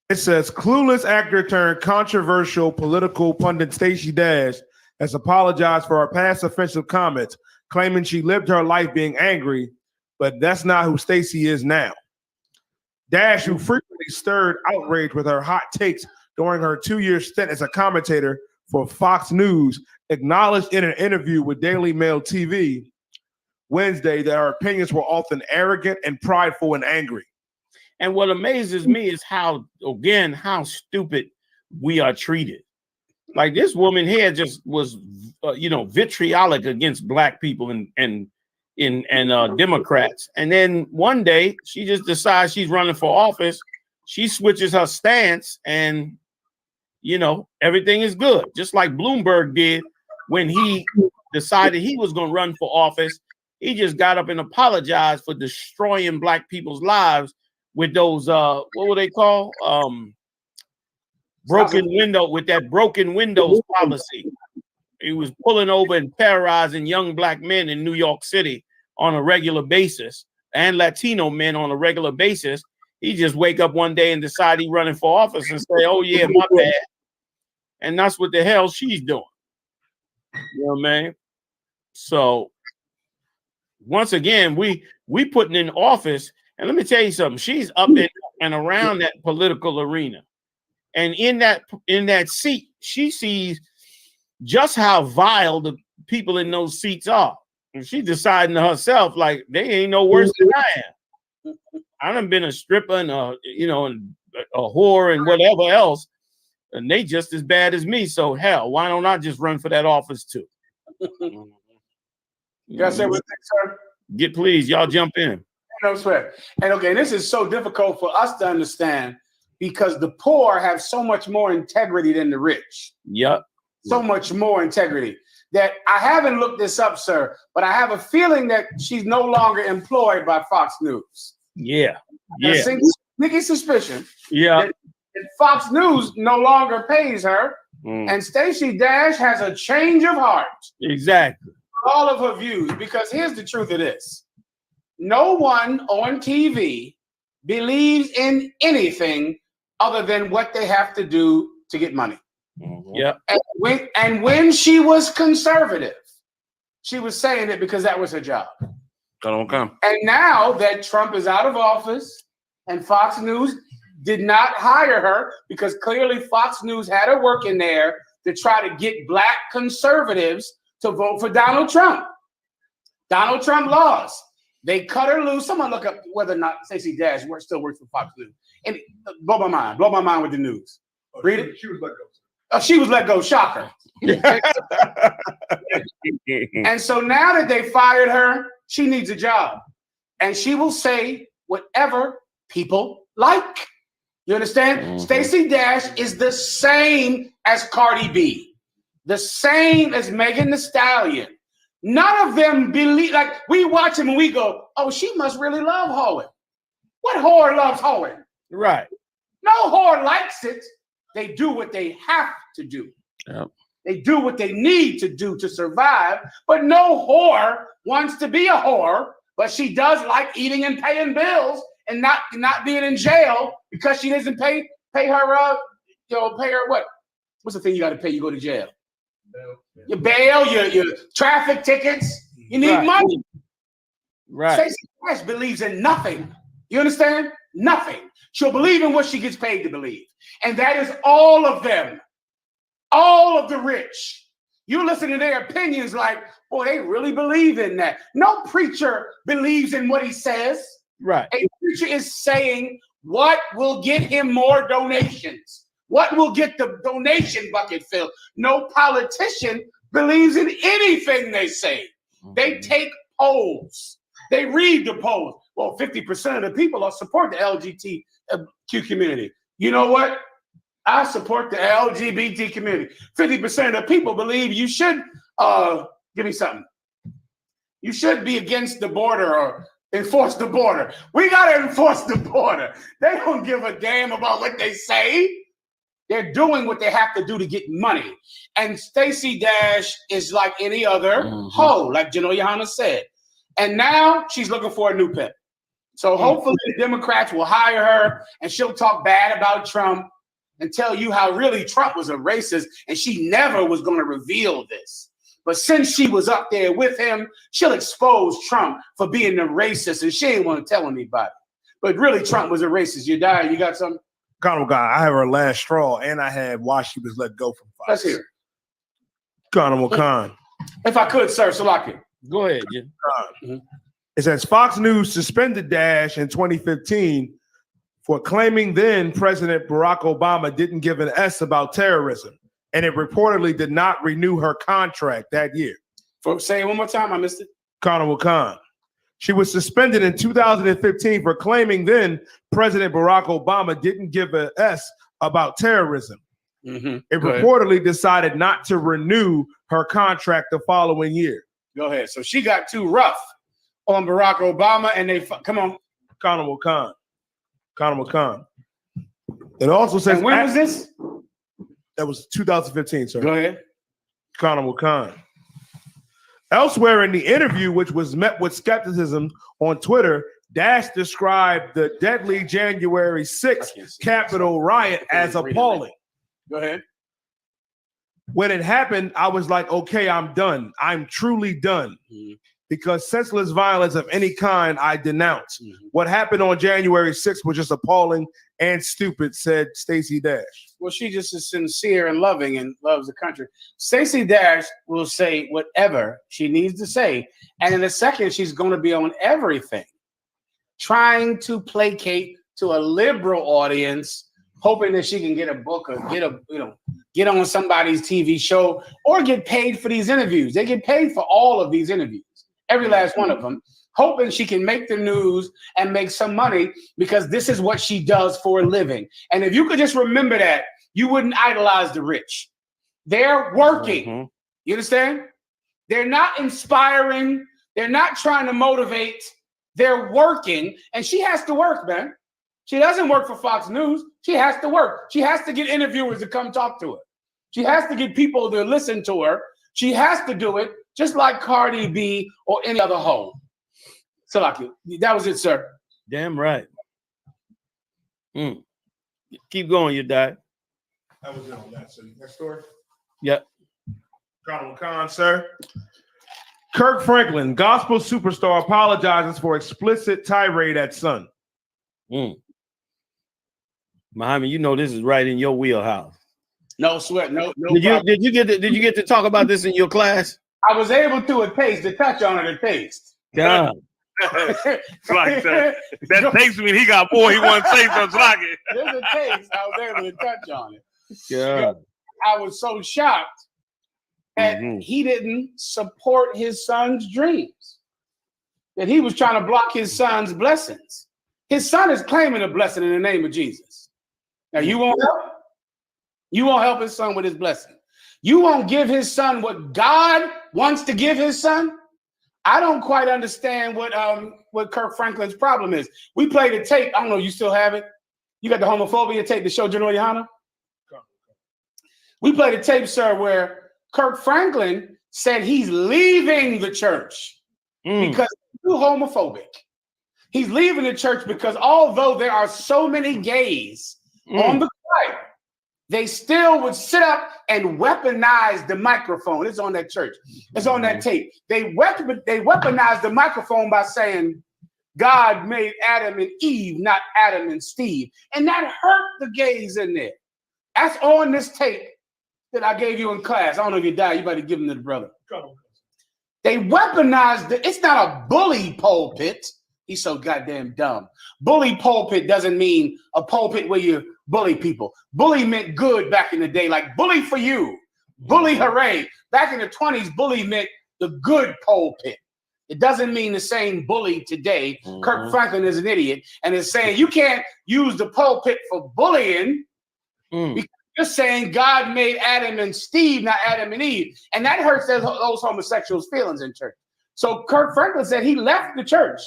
It says clueless actor turned controversial political pundit Stacy Dash has apologized for her past offensive comments, claiming she lived her life being angry, but that's not who Stacy is now. Dash, who frequently stirred outrage with her hot takes during her 2-year stint as a commentator for Fox News, acknowledged in an interview with Daily Mail TV Wednesday that her opinions were often arrogant and prideful and angry. And what amazes me is how stupid we are treated. Like this woman here just was, vitriolic against black people and Democrats. And then one day she just decides she's running for office. She switches her stance and, everything is good. Just like Bloomberg did when he decided he was going to run for office. He just got up and apologized for destroying black people's lives with those, what were they called? Broken windows policy. He was pulling over and terrorizing young black men in New York City on a regular basis and Latino men on a regular basis. He just wake up one day and decide he's running for office and say, oh yeah, my bad. And that's what the hell she's doing. You know what I mean? So once again, we putting in office, and let me tell you something, she's up in and around that political arena. And in that seat, she sees just how vile the people in those seats are. And she's deciding to herself, like, they ain't no worse than I am. I done been a stripper and a whore and whatever else, and they just as bad as me. So hell, why don't I just run for that office too? You gotta say what sir? Please, y'all jump in. No sweat. And okay, this is so difficult for us to understand because the poor have so much more integrity than the rich. Yep. So much more integrity. that I haven't looked this up, sir, but I have a feeling that she's no longer employed by Fox News. Yeah. A Yeah. sneaky suspicion. Yeah. That Fox News no longer pays her, and Stacy Dash has a change of heart. Exactly. All of her views, because here's the truth of this: no one on TV believes in anything other than what they have to do to get money. Yeah. And when she was conservative, she was saying it because that was her job. Okay. And now that Trump is out of office and Fox News did not hire her, because clearly Fox News had her working there to try to get black conservatives to vote for Donald Trump. Donald Trump lost. They cut her loose. Someone look up whether or not Stacy Dash still works for Fox News. And blow my mind. Blow my mind with the news. Read it. She was let go. She was let go. Shocker. And so now that they fired her, she needs a job. And she will say whatever people like. You understand? Stacy Dash is the same as Cardi B, the same as Megan Thee Stallion. None of them believe, like we watch them and we go, oh, she must really love hoeing. What whore loves hoeing? Right. No whore likes it. They do what they have to do. Yep. They do what they need to do to survive, but no whore wants to be a whore, but she does like eating and paying bills and not being in jail because she doesn't pay her pay her what? What's the thing you got to pay? You go to jail. Your bail, your traffic tickets. You need money. Right. Stacey Dash believes in nothing. You understand? Nothing. She'll believe in what she gets paid to believe. And that is all of them. All of the rich. You listen to their opinions like, boy, they really believe in that. No preacher believes in what he says. Right. A preacher is saying what will get him more donations. What will get the donation bucket filled? No politician believes in anything they say. They take polls. They read the polls. Well, 50% of the people support the LGBTQ community. You know what? I support the LGBT community. 50% of the people believe you should, give me something. You should be against the border or enforce the border. We got to enforce the border. They don't give a damn about what they say. They're doing what they have to do to get money. And Stacy Dash is like any other hoe, like GEN.YAHANNA said. And now she's looking for a new pimp. So hopefully the Democrats will hire her and she'll talk bad about Trump and tell you how really Trump was a racist and she never was going to reveal this. But since she was up there with him, she'll expose Trump for being a racist and she ain't want to tell anybody. But really Trump was a racist. You died. You got something? I have her last straw, and I had why she was let go from Fox. Let's hear it. Khan. If I could, sir, Salaki. Go ahead, Jim. It says Fox News suspended Dash in 2015 for claiming then President Barack Obama didn't give an S about terrorism, and it reportedly did not renew her contract that year. Say it one more time. I missed it. Khan. She was suspended in 2015 for claiming then President Barack Obama didn't give an S about terrorism. It reportedly decided not to renew her contract the following year. Go ahead. So she got too rough on Barack Obama, and they come on. Khan. It also says, and when was this? That was 2015, sir. Go ahead. Khan. Elsewhere in the interview, which was met with skepticism on Twitter, Dash described the deadly January 6th Capitol riot as appalling. Go ahead. When it happened, I was like, okay, I'm done. I'm truly done. Because senseless violence of any kind, I denounce. What happened on January 6th was just appalling and stupid, said Stacy Dash. Well, she just is sincere and loving and loves the country. Stacy Dash will say whatever she needs to say. And in a second, she's going to be on everything, trying to placate to a liberal audience, hoping that she can get a book or get on somebody's TV show or get paid for these interviews. They get paid for all of these interviews, every last one of them, hoping she can make the news and make some money because this is what she does for a living. And if you could just remember that, you wouldn't idolize the rich. They're working. You understand? They're not inspiring. They're not trying to motivate. They're working, and she has to work, man. She doesn't work for Fox News. She has to work. She has to get interviewers to come talk to her. She has to get people to listen to her. She has to do it just like Cardi B or any other hoe. So, like, that was it, sir. Damn right. Keep going, you die. That was it on that. So next story. Yep. Colonel Khan, sir. Kirk Franklin, gospel superstar, apologizes for explicit tirade at son. Muhammad, you know this is right in your wheelhouse. No sweat. No. Did you get to talk about this in your class? I was able to touch on it, a taste. God. It's like that takes me. He got more he wants to say, so it's like it. There's a taste. I was able to touch on it. Yeah. I was so shocked that he didn't support his son's dreams, that he was trying to block his son's blessings. His son is claiming a blessing in the name of Jesus. Now, you won't help? You won't help his son with his blessing. You won't give his son what God wants to give his son? I don't quite understand what Kirk Franklin's problem is. We played a tape. I don't know, you still have it? You got the homophobia tape to show GEN.YAHANNA? We played a tape, sir, where Kirk Franklin said he's leaving the church because he's too homophobic. He's leaving the church because although there are so many gays on the choir, they still would sit up and weaponize the microphone. It's on that church. It's on that tape. They weaponized the microphone by saying, God made Adam and Eve, not Adam and Steve. And that hurt the gays in there. That's on this tape that I gave you in class. I don't know if you died. You better give them to the brother. They weaponized it. It's not a bully pulpit. He's so goddamn dumb. Bully pulpit doesn't mean a pulpit where you bully people. Bully meant good back in the day, like bully for you, bully hooray. Back in the 20s, bully meant the good pulpit. It doesn't mean the same bully today. Kirk Franklin is an idiot and is saying you can't use the pulpit for bullying because you're saying God made Adam and Steve, not Adam and Eve. And that hurts those homosexuals' feelings in church. So Kirk Franklin said he left the church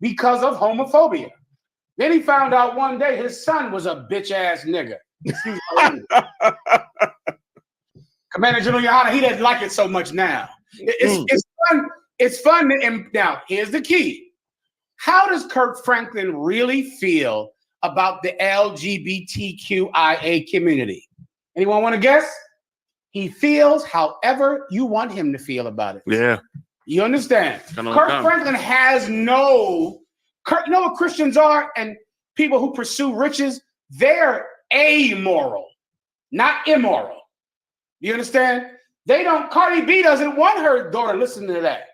because of homophobia. Then he found out one day his son was a bitch-ass nigga. Commander General Yohana, he doesn't like it so much now. It's fun. It's fun. Now, here's the key. How does Kirk Franklin really feel about the LGBTQIA community? Anyone want to guess? He feels however you want him to feel about it. Yeah. You understand? Kirk Franklin has you know what Christians are and people who pursue riches? They're amoral, not immoral. You understand? Cardi B doesn't want her daughter listening to that.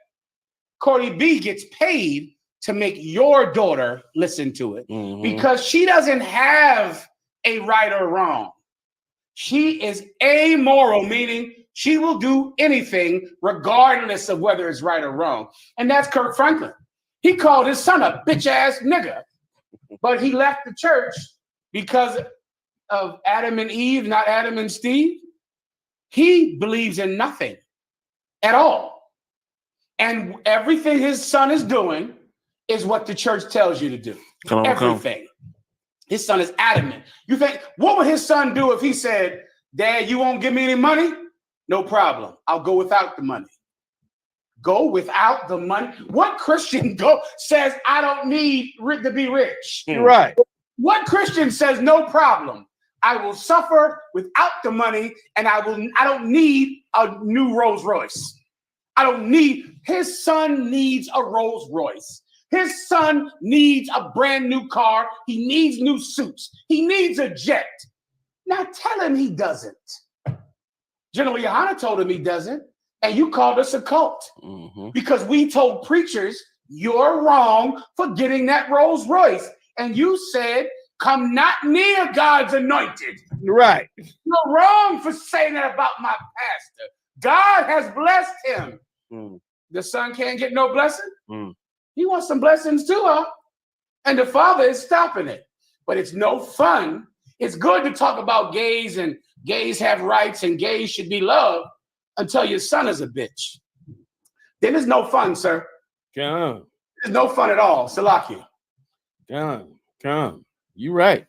Cardi B gets paid to make your daughter listen to it because she doesn't have a right or wrong. She is amoral, meaning she will do anything regardless of whether it's right or wrong. And that's Kirk Franklin. He called his son a bitch-ass nigga, but he left the church because of Adam and Eve, not Adam and Steve. He believes in nothing at all. And everything his son is doing is what the church tells you to do. Everything. His son is adamant. You think, what would his son do if he said, Dad, you won't give me any money? No problem. I'll go without the money. Go without the money? What Christian says, I don't need to be rich? Right. What Christian says, no problem. I will suffer without the money and I don't need a new Rolls Royce. His son needs a Rolls Royce. His son needs a brand new car. He needs new suits. He needs a jet. Now tell him he doesn't. General Yohana told him he doesn't. And you called us a cult because we told preachers you're wrong for getting that Rolls Royce. And you said, come not near God's anointed. Right. You're wrong for saying that about my pastor. God has blessed him. The son can't get no blessing. He wants some blessings too, huh? And the father is stopping it. But it's no fun. It's good to talk about gays and gays have rights and gays should be loved until your son is a bitch. then it's no fun, sir. Come. There's no fun at all. Salaki. Come. You right.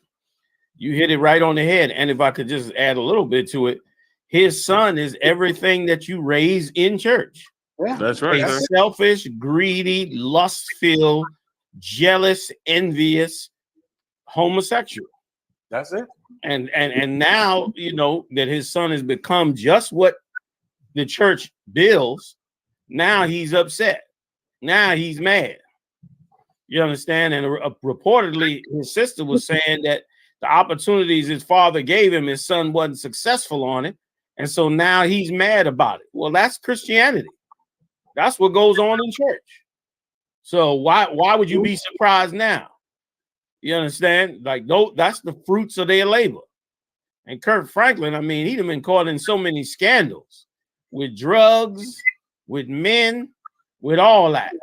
You hit it right on the head. And if I could just add a little bit to it, his son is everything that you raise in church. Yeah. That's right. A selfish, greedy, lust-filled, jealous, envious homosexual. That's it. And now, you know, that his son has become just what the church bills. Now he's upset. Now he's mad. You understand? And reportedly, his sister was saying that the opportunities his father gave him, his son wasn't successful on it. And so now he's mad about it. Well, that's Christianity. That's what goes on in church. So why would you be surprised now? You understand? Like, that's the fruits of their labor. And Kirk Franklin, I mean, he'd have been caught in so many scandals with drugs, with men, with all that.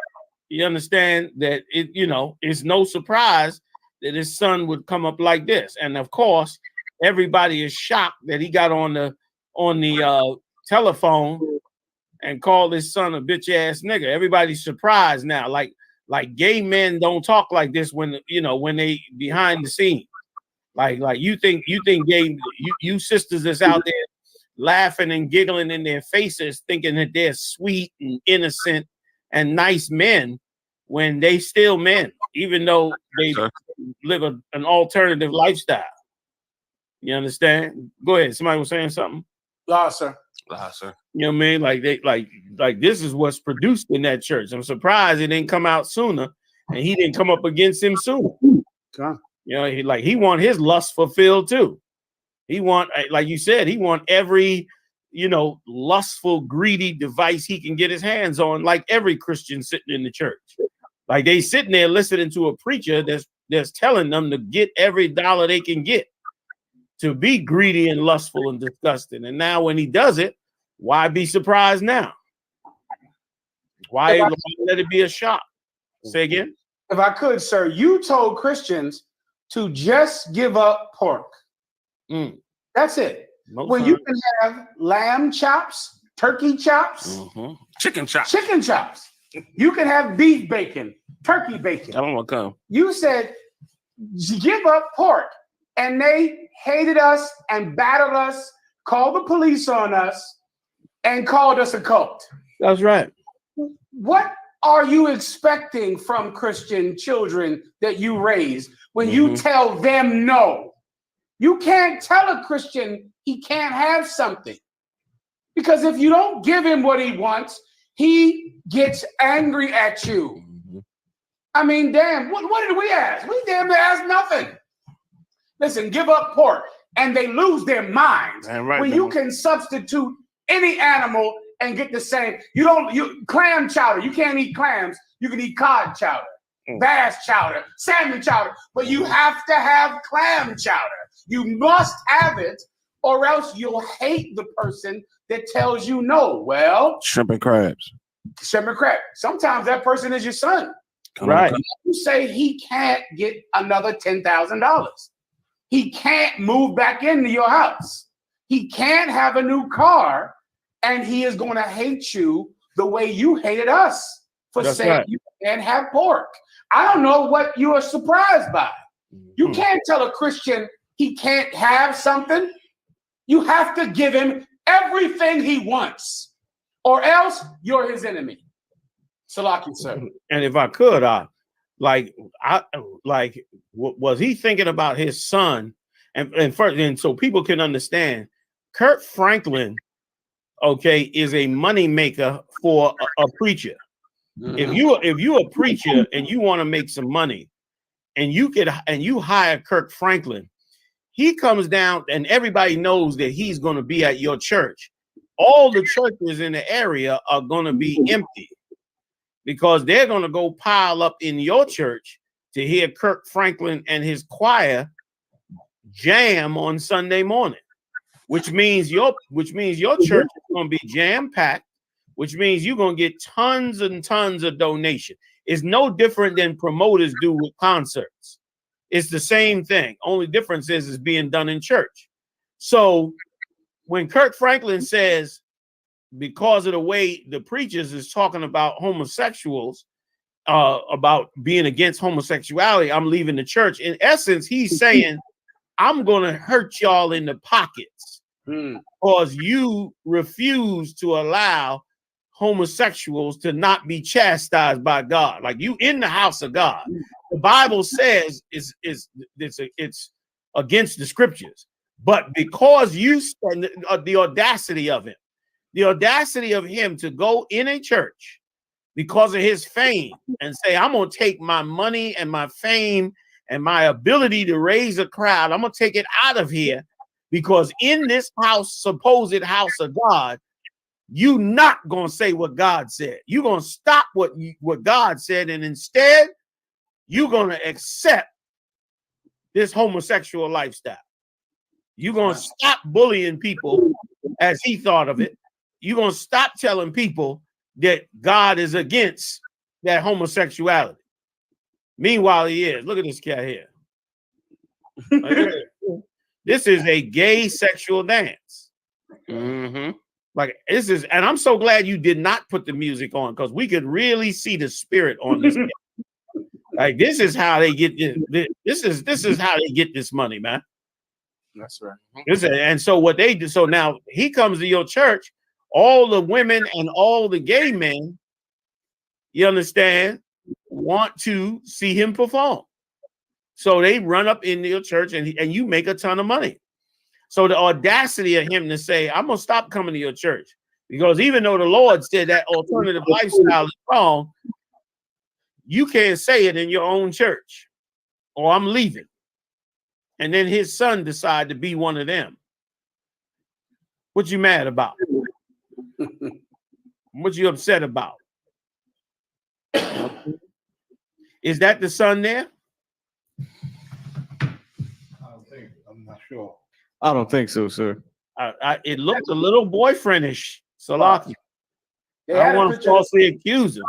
You understand that it, you know, it's no surprise that his son would come up like this. And of course, everybody is shocked that he got on the telephone and called his son a bitch ass nigga. Everybody's surprised now. Like gay men don't talk like this when, you know, when they behind the scenes. Like you think gay, you sisters that's out there laughing and giggling in their faces, thinking that they're sweet and innocent and nice men when they still men, even though they live an alternative lifestyle. You understand? Go ahead. Somebody was saying something. Sir. You know what I mean? Like they like this is what's produced in that church. I'm surprised it didn't come out sooner, and he didn't come up against him sooner. Okay. You know, he want his lust fulfilled too. He want, like you said, he want every, you know, lustful, greedy device he can get his hands on, like every Christian sitting in the church. Like they sitting there listening to a preacher that's telling them to get every dollar they can get, to be greedy and lustful and disgusting. And now when he does it, why be surprised now? Why let it be a shock? Say again? If I could, sir, you told Christians to just give up pork. That's it. When you can have lamb chops, turkey chops, chicken chops. You can have beef bacon, turkey bacon. I don't want to come. You said give up pork, and they hated us and battered us, called the police on us, and called us a cult. That's right. What are you expecting from Christian children that you raise when you tell them no? You can't tell a Christian he can't have something, because if you don't give him what he wants, he gets angry at you. I mean, damn, what did we ask? We damn near asked nothing. Listen, give up pork, and they lose their minds. Right, when you can substitute any animal and get the same. Clam chowder, you can't eat clams. You can eat cod chowder, bass chowder, salmon chowder, but you have to have clam chowder. You must have it, or else you'll hate the person that tells you no. Well, Shrimp and crabs. Sometimes that person is your son. Right. You say he can't get another $10,000. He can't move back into your house. He can't have a new car, and he is going to hate you the way you hated us for saying you can't have pork. I don't know what you are surprised by. You can't tell a Christian he can't have something. You have to give him everything he wants, or else you're his enemy. Salaki, sir. And if I could, was he thinking about his son? And so people can understand, Kirk Franklin, is a money maker for a preacher. If you a preacher and you want to make some money, and you hire Kirk Franklin, he comes down and everybody knows that he's going to be at your church. All the churches in the area are going to be empty, because they're going to go pile up in your church to hear Kirk Franklin and his choir jam on Sunday morning, which means your church is going to be jam packed, which means you're going to get tons and tons of donation. It's no different than promoters do with concerts. It's the same thing. Only difference is it's being done in church. So when Kirk Franklin says, because of the way the preachers is talking about homosexuals, about being against homosexuality, I'm leaving the church. In essence, he's saying, I'm going to hurt y'all in the pockets because you refuse to allow homosexuals to not be chastised by God. Like, you in the house of God. The Bible says it's against the scriptures. But because you spend the audacity of him to go in a church because of his fame and say, I'm going to take my money and my fame and my ability to raise a crowd, I'm going to take it out of here, because in this house, supposed house of God, you not going to say what God said. You're going to stop what God said, and instead, you're going to accept this homosexual lifestyle. You're going to stop bullying people as he thought of it. You're going to stop telling people that God is against that homosexuality. Meanwhile, he is. Look at this cat here. This is a gay sexual dance. Like, this is, and I'm so glad you did not put the music on, because we could really see the spirit on this. Like, this is how they get this is how they get this money, man. That's right. And so what they do, so now he comes to your church, all the women and all the gay men, you understand, want to see him perform. So they run up into your church, and you make a ton of money. So the audacity of him to say, I'm going to stop coming to your church, because even though the Lord said that alternative lifestyle is wrong, you can't say it in your own church, or I'm leaving. And then his son decided to be one of them. What you mad about? What you upset about? Is that the son there? I'm not sure. I don't think so, sir. It looked a little boyfriendish, Salaki. I don't want to falsely accuse him,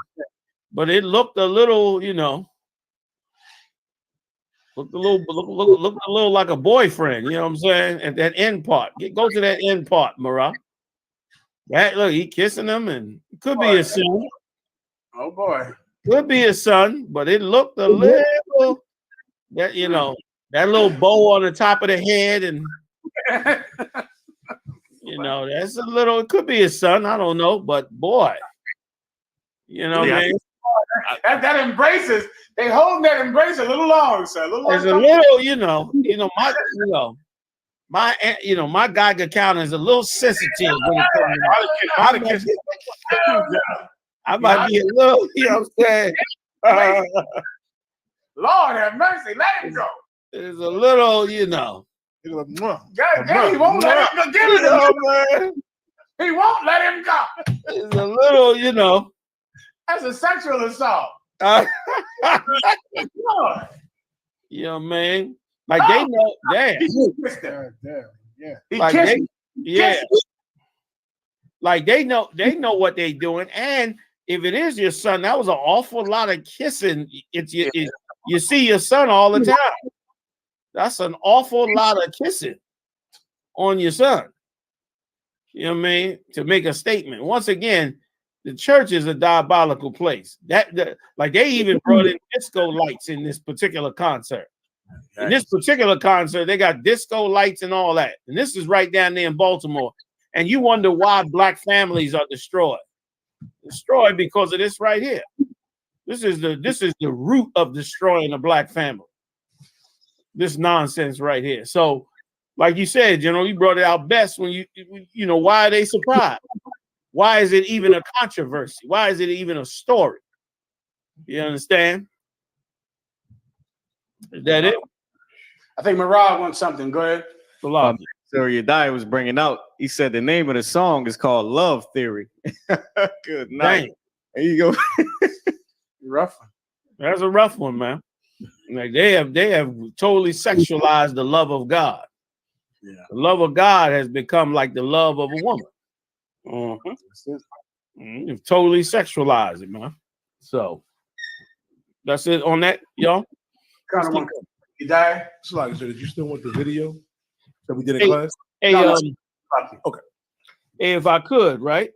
but it looked a little, looked a little like a boyfriend. You know what I'm saying? At that end part, go to that end part, Mara. That look, he kissing him, and it could be his son. Oh boy, could be his son, but it looked a little that that little bow on the top of the head, and that's a little. It could be his son. I don't know, but boy, man. That embraces. They hold that embrace a little long, sir. There's a little, my Guyger counter is a little sensitive when it comes to I might be a little, you know what I'm saying? Lord have mercy, let him go. There's a little, God damn, he won't let him go. Man. He won't let him go. There's a little, That's a sexual assault. Man. Like they know, damn. Like they know what they're doing. And if it is your son, that was an awful lot of kissing. You see your son all the time. That's an awful lot of kissing on your son. You know what I mean? To make a statement. Once again, the church is a diabolical place. Like they even brought in disco lights in this particular concert. In this particular concert, they got disco lights and all that. And this is right down there in Baltimore. And you wonder why black families are destroyed. Destroyed because of this right here. This is the root of destroying a black family. This nonsense right here. So, like you said, you brought it out best when why are they surprised? Why is it even a controversy? Why is it even a story? You understand? Is that it? I think Marad wants something. Go ahead. So Yediah was bringing out, he said the name of the song is called Love Theory. Good night. There you go. Rough one. That's a rough one, man. Like they have totally sexualized the love of God. Yeah. The love of God has become like the love of a woman. You've totally sexualized it, man. So that's it on that, y'all. You die? So, did you still want the video that we did in class? Okay. Hey, if I could, right?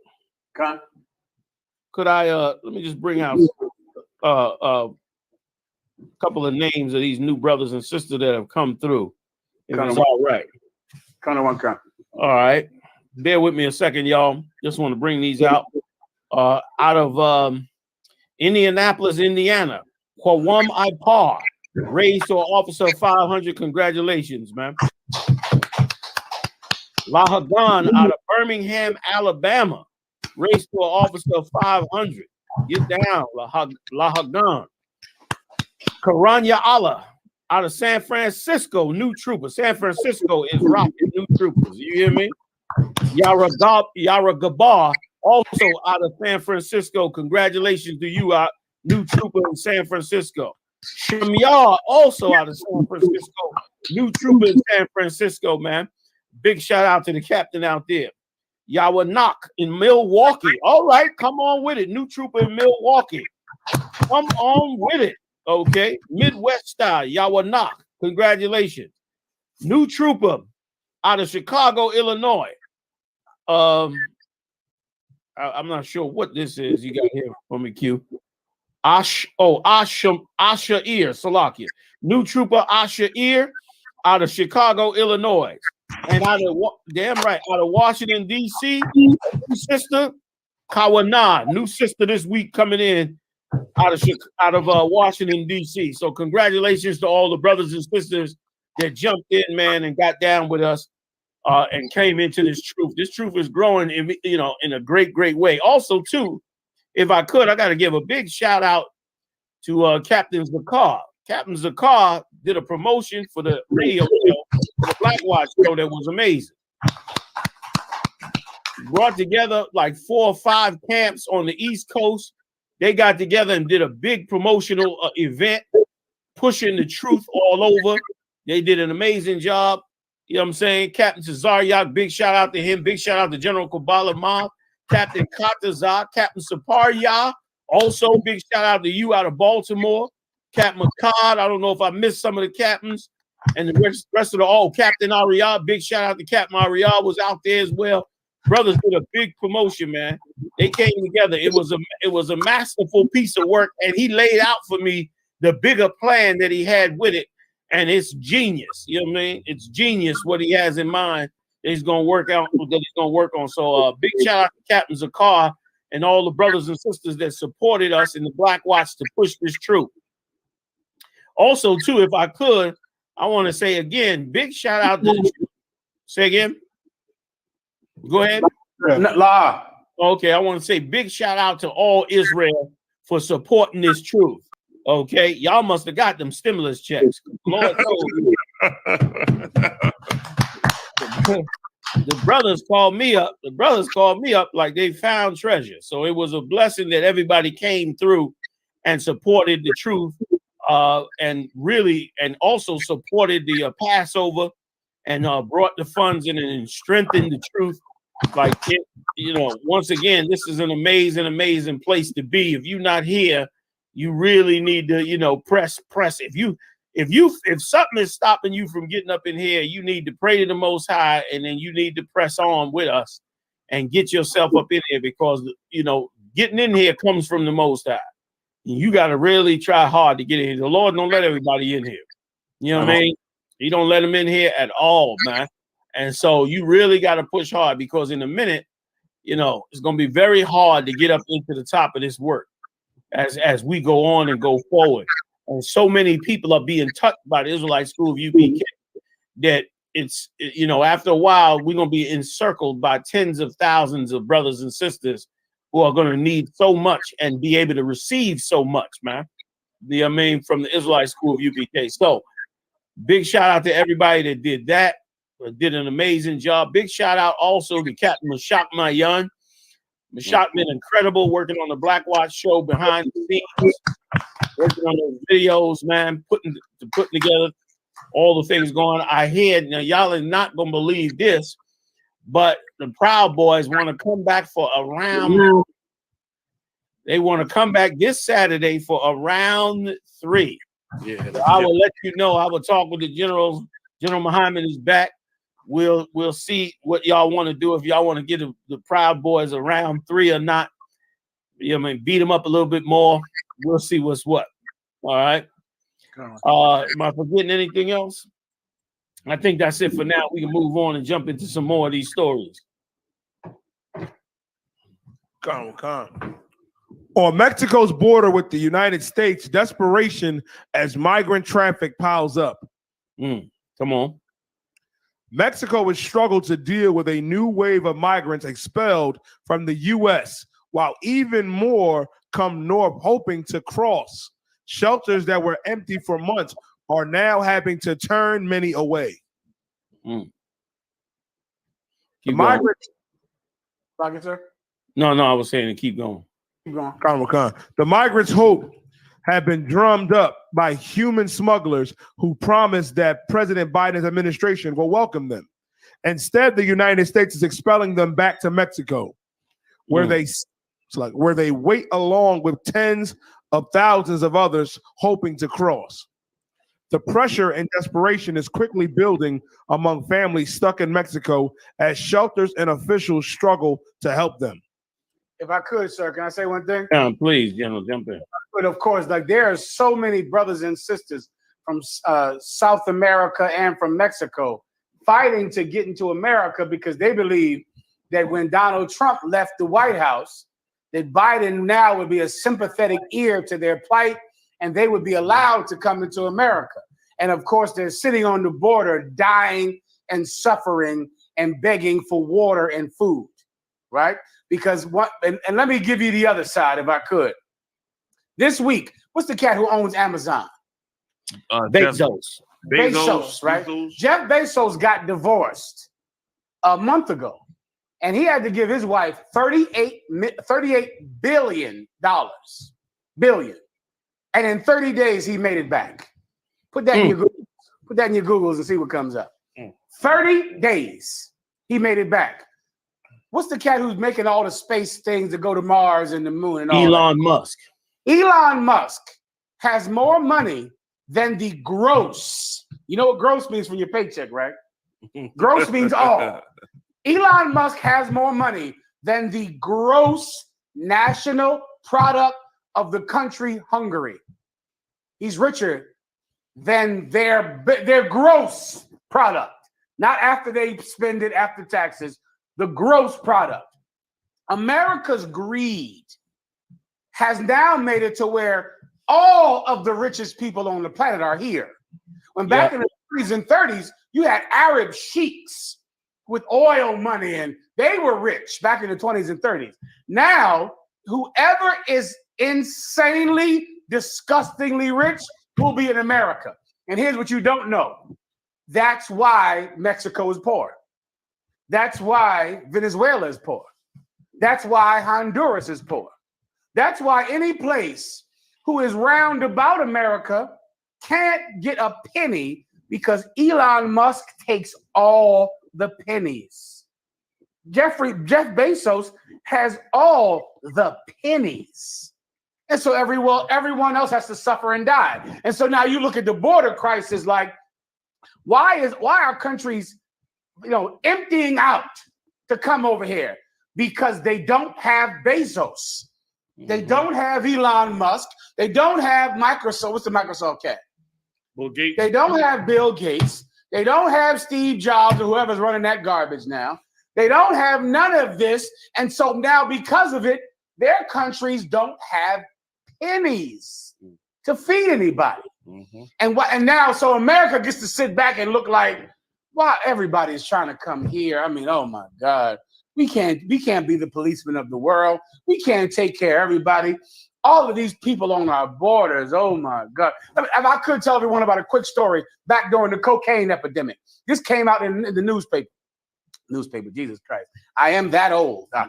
Could I let me just bring out a couple of names of these new brothers and sisters that have come through. If it's all right. All right. Bear with me a second, y'all. Just want to bring these out. Out of Indianapolis, Indiana. Kwam Ipar, raised to an officer of 500. Congratulations, man. Lahagan out of Birmingham, Alabama, raised to an officer of 500. Get down, Lahagan. Karanya Allah out of San Francisco, new trooper. San Francisco is rocking new troopers. You hear me? Yara Gabar, also out of San Francisco. Congratulations to you, new trooper in San Francisco. Shamyar, also out of San Francisco, new trooper in San Francisco, man. Big shout out to the captain out there. Yawanak in Milwaukee. All right, come on with it. New trooper in Milwaukee. Come on with it. Okay, Midwest style, Yawanak. Congratulations. New trooper out of Chicago, Illinois. I'm not sure what this is. You got here for me, Q. Asha Ear, Salakia. New trooper Asha Ear out of Chicago, Illinois. And out of Washington, D.C., sister Kawana, new sister this week coming in out of Washington, D.C. So congratulations to all the brothers and sisters that jumped in, man, and got down with us and came into this truth. This truth is growing, in a great, great way. Also, too, if I could, I got to give a big shout out to Captain Zakar. Captain Zakar did a promotion for the radio show, the Blackwatch show, that was amazing. Brought together like 4 or 5 camps on the East Coast. They got together and did a big promotional event, pushing the truth all over. They did an amazing job. You know what I'm saying? Captain Cesaryak, big shout out to him. Big shout out to General Kabbalah Mob. Captain Katazar, Captain Saparya. Also, big shout out to you out of Baltimore. Captain McCod. I don't know if I missed some of the captains. And the rest of the Captain Ariel. Big shout out to Captain Ariel was out there as well. Brothers did a big promotion, man. They came together. It was a masterful piece of work, and he laid out for me the bigger plan that he had with it, and it's genius. You know what I mean? It's genius what he has in mind that he's gonna work out. That he's gonna work on. So, big shout out to Captain Zakar and all the brothers and sisters that supported us in the Blackwatch to push this truth. Also, too, if I could, I want to say again, big shout out to say again. Go ahead. Okay, I want to say big shout out to all Israel for supporting this truth. Okay, y'all must have got them stimulus checks. Lord knows. The brothers called me up. The brothers called me up like they found treasure. So it was a blessing that everybody came through and supported the truth, and also supported the Passover, and brought the funds in and strengthened the truth. Like, once again, this is an amazing, amazing place to be. If you're not here, you really need to, press. If something is stopping you from getting up in here, you need to pray to the Most High, and then you need to press on with us and get yourself up in here, because getting in here comes from the Most High. You got to really try hard to get in here. The Lord don't let everybody in here. You know what I mean? He don't let them in here at all, man. And so you really got to push hard, because in a minute, it's going to be very hard to get up into the top of this work as we go on and go forward. And so many people are being touched by the Israelite School of UPK that it's, after a while, we're going to be encircled by tens of thousands of brothers and sisters who are going to need so much and be able to receive so much, man. From the Israelite School of UPK. So big shout out to everybody that did that. Did an amazing job. Big shout out also to Captain Mashak Mayan. Mashak been incredible working on the Blackwatch show behind the scenes, working on those videos, man, putting together all the things going on. I hear, now y'all are not gonna believe this, but the Proud Boys want to come back for a round. They want to come back this Saturday for a round 3. Yeah, so I will let you know. I will talk with the generals. General Muhammad is back. We'll see what y'all want to do. If y'all want to get the Proud Boys around 3 or not, you know, I mean, beat them up a little bit more. We'll see what's what. All right. Am I forgetting anything else? I think that's it for now. We can move on and jump into some more of these stories. On Mexico's border with the United States, desperation as migrant traffic piles up. Come on. Mexico has struggled to deal with a new wave of migrants expelled from the U.S., while even more come north hoping to cross. Shelters that were empty for months are now having to turn many away. Keep The going. migrants. Sir? No, I was saying to keep going. Keep going. The migrants' hope have been drummed up by human smugglers who promised that President Biden's administration will welcome them. Instead, the United States is expelling them back to Mexico, where they wait along with tens of thousands of others hoping to cross. The pressure and desperation is quickly building among families stuck in Mexico as shelters and officials struggle to help them. If I could, sir, can I say one thing? Please, General, jump in. But of course, like there are so many brothers and sisters from South America and from Mexico fighting to get into America because they believe that when Donald Trump left the White House, that Biden now would be a sympathetic ear to their plight and they would be allowed to come into America. And of course, they're sitting on the border, dying and suffering and begging for water and food, right? Because and let me give you the other side, if I could. This week, what's the cat who owns Amazon? Bezos. Bezos, right? Jeff Bezos got divorced a month ago, and he had to give his wife $38 billion. And in 30 days, he made it back. Put that in your Googles. Put that in your Googles and see what comes up. 30 days, he made it back. What's the cat who's making all the space things to go to Mars and the moon and all Elon Musk. Elon Musk has more money than the gross. You know what gross means from your paycheck, right? Gross means all. Elon Musk has more money than the gross national product of the country Hungary. He's richer than their gross product, not after they spend it after taxes, the gross product. America's greed has now made it to where all of the richest people on the planet are here. When back in the 30s and 30s, you had Arab sheiks with oil money and they were rich back in the 20s and 30s. Now, whoever is insanely, disgustingly rich will be in America. And here's what you don't know. That's why Mexico is poor. That's why Venezuela is poor. That's why Honduras is poor. That's why any place who is round about America can't get a penny because Elon Musk takes all the pennies. Jeff Bezos has all the pennies. And so everyone else has to suffer and die. And so now you look at the border crisis like, why are countries, emptying out to come over here? Because they don't have Bezos. They don't have Elon Musk. They don't have Microsoft. What's the Microsoft cat? Bill Gates. They don't have Bill Gates. They don't have Steve Jobs or whoever's running that garbage now. They don't have none of this. And so now because of it, their countries don't have pennies to feed anybody. And now, so America gets to sit back and look like, wow, everybody's trying to come here. I mean, oh my God. We can't be the policeman of the world. We can't take care of everybody. All of these people on our borders, oh my God. If I could tell everyone about a quick story back during the cocaine epidemic. This came out in the newspaper. Jesus Christ. I am that old. I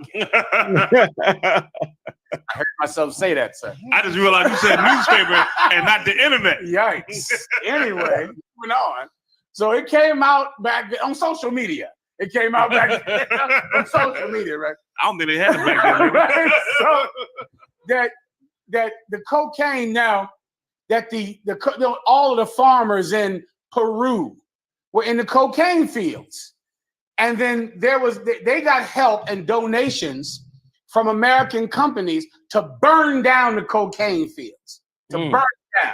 heard myself say that, sir. I just realized you said newspaper and not the internet. Yikes. Anyway, moving on. So it came out back on social media. It came out back on social media, right? I don't think they had it back then. Right? So that the cocaine now, that all of the farmers in Peru were in the cocaine fields. And then they got help and donations from American companies to burn down the cocaine fields, to burn it down.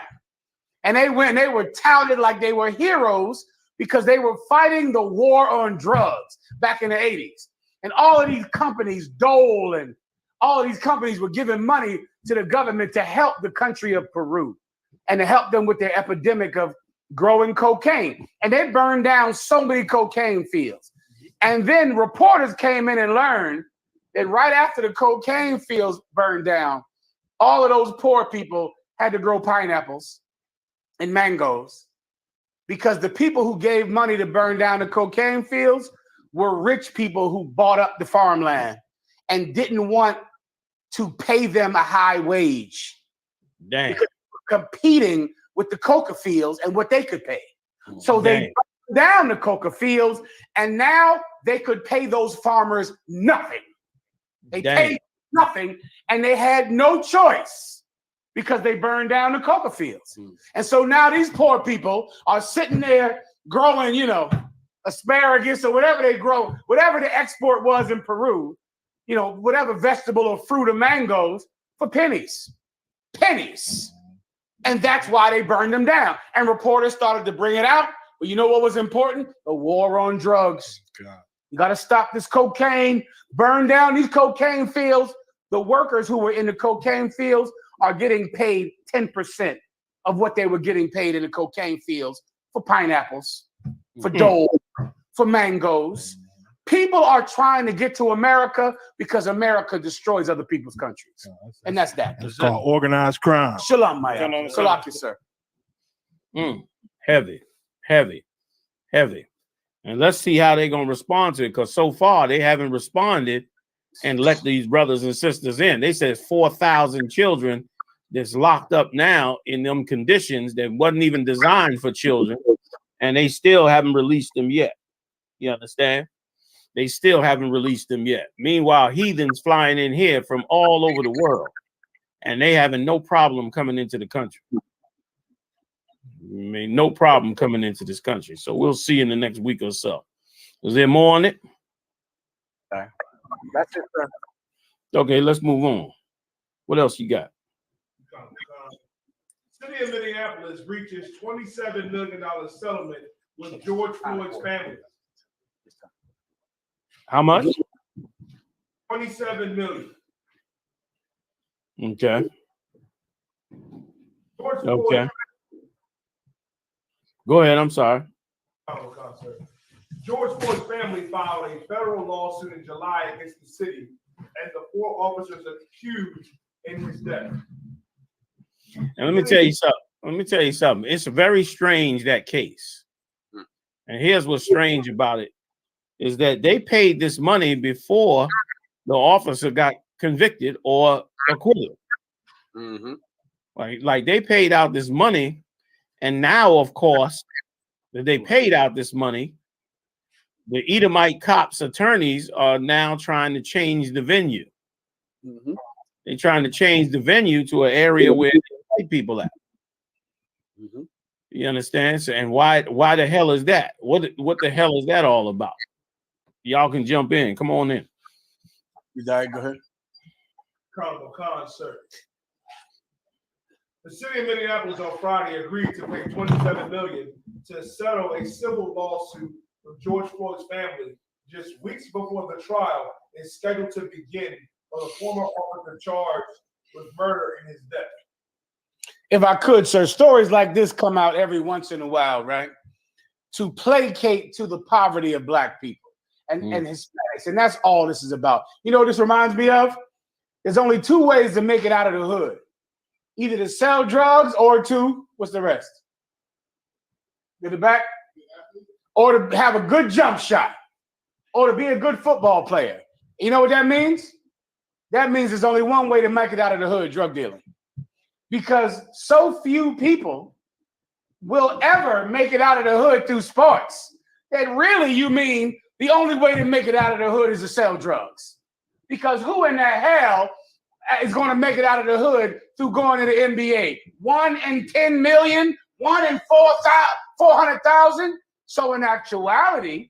And they were touted like they were heroes because they were fighting the war on drugs back in the 80s. And all of these companies, Dole and all of these companies were giving money to the government to help the country of Peru and to help them with their epidemic of growing cocaine. And they burned down so many cocaine fields. And then reporters came in and learned that right after the cocaine fields burned down, all of those poor people had to grow pineapples and mangoes because the people who gave money to burn down the cocaine fields were rich people who bought up the farmland and didn't want to pay them a high wage. Damn. Because they were competing with the coca fields and what they could pay. So they burned down the coca fields, and now they could pay those farmers nothing. They paid nothing, and they had no choice because they burned down the coca fields. And so now these poor people are sitting there growing, you know, asparagus or whatever they grow, whatever the export was in Peru, you know, whatever vegetable or fruit or mangoes for pennies. Pennies. And that's why they burned them down. And reporters started to bring it out. But you know what was important? The war on drugs. God. You got to stop this cocaine, burn down these cocaine fields. The workers who were in the cocaine fields are getting paid 10% of what they were getting paid in the cocaine fields for pineapples, for dole, for mangoes. People are trying to get to America because America destroys other people's countries. And that's that. It's called organized crime. Shalom, Maya. Salaki, sir. Heavy, heavy, heavy. And let's see how they're going to respond to it, because so far they haven't responded and let these brothers and sisters in. They said 4,000 children that's locked up now in them conditions that wasn't even designed for children, and they still haven't released them yet. You understand? They still haven't released them yet. Meanwhile, heathens flying in here from all over the world, and they having no problem coming into the country. I mean, no problem coming into this country. So we'll see in the next week or so. Is there more on it? That's it, sir. Okay, let's move on. What else you got? City of Minneapolis reaches $27 million settlement with George Floyd's family. How much? 27 million. Okay. George Okay. Floyd, Go ahead. I'm sorry. George Floyd's family filed a federal lawsuit in July against the city and the 4 officers accused in his death. And let me tell you something. It's very strange, that case. And here's what's strange about it, is that they paid this money before the officer got convicted or acquitted. Like they paid out this money, and now, of course, that they paid out this money, the Edomite cops' attorneys are now trying to change the venue. They're trying to change the venue to an area where white people at. You understand? So, and why the hell is that? What the hell is that all about? Y'all can jump in. Come on in. You died. Go ahead. Carnival concert. The city of Minneapolis on Friday agreed to pay $27 million to settle a civil lawsuit with George Floyd's family just weeks before the trial is scheduled to begin for the former officer charged with murder in his death. If I could, sir, stories like this come out every once in a while, right? To placate to the poverty of Black people and Hispanics. And that's all this is about. You know what this reminds me of? There's only 2 ways to make it out of the hood. Either to sell drugs or to, what's the rest? Get it back? Or to have a good jump shot. Or to be a good football player. You know what that means? That means there's only one way to make it out of the hood, drug dealing. Because so few people will ever make it out of the hood through sports that really you mean the only way to make it out of the hood is to sell drugs. Because who in the hell is going to make it out of the hood through going to the NBA? 1 in 10 million? 1 in 400,000? So in actuality,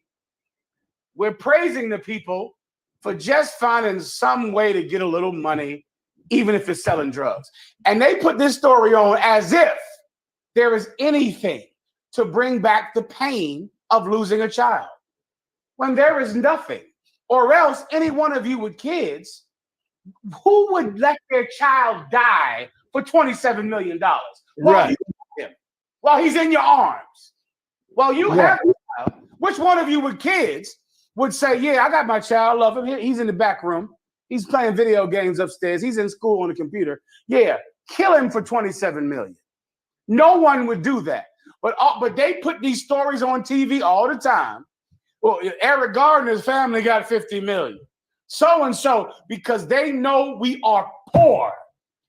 we're praising the people for just finding some way to get a little money, even if it's selling drugs. And they put this story on as if there is anything to bring back the pain of losing a child, when there is nothing. Or else any one of you with kids, who would let their child die for $27 million while, while he's in your arms? While you have a child, which one of you with kids would say, yeah, I got my child, love him. He's in the back room. He's playing video games upstairs. He's in school on the computer. Yeah, kill him for $27 million. No one would do that. But they put these stories on TV all the time. Well, Eric Gardner's family got $50 million. So-and-so, because they know we are poor.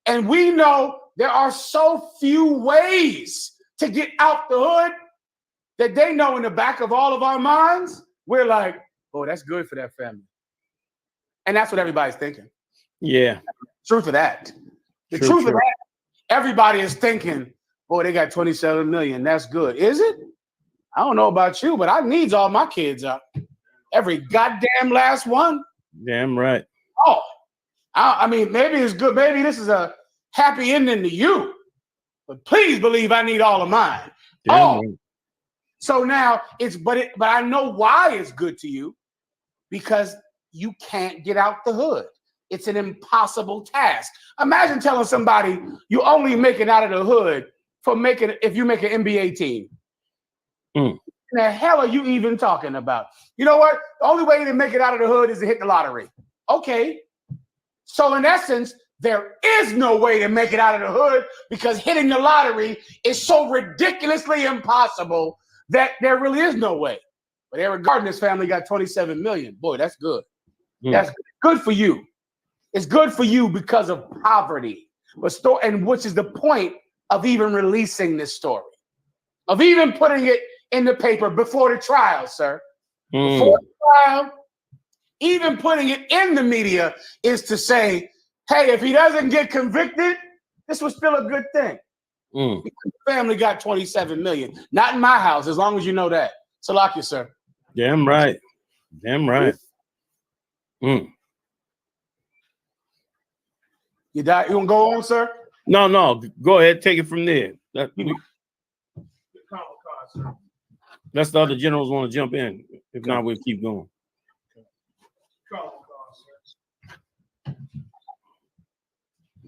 And we know there are so few ways to get out the hood that they know in the back of all of our minds, we're like, oh, that's good for that family. And that's what everybody's thinking. Yeah. Truth of that. The truth of that, everybody is thinking, boy, they got 27 million. That's good. Is it? I don't know about you, but I needs all my kids up. Every goddamn last one. Damn right. Oh, I mean, maybe it's good. Maybe this is a happy ending to you. But please believe I need all of mine. Damn right. So now but I know why it's good to you, because you can't get out the hood. It's an impossible task. Imagine telling somebody you only make it out of the hood if you make an NBA team. What the hell are you even talking about? You know what? The only way to make it out of the hood is to hit the lottery. Okay. So in essence, there is no way to make it out of the hood, because hitting the lottery is so ridiculously impossible that there really is no way. But Eric Gardner's family got 27 million. Boy, that's good. That's good for you. It's good for you because of poverty. And which is the point of even releasing this story, of even putting it in the paper before the trial, sir. Before the trial, even putting it in the media is to say, hey, if he doesn't get convicted, this was still a good thing. The family got 27 million. Not in my house, as long as you know that. Salakia, sir. Damn right. Damn right. You want to go on, sir? No. Go ahead. Take it from there. That's the other generals want to jump in. If not, we'll keep going.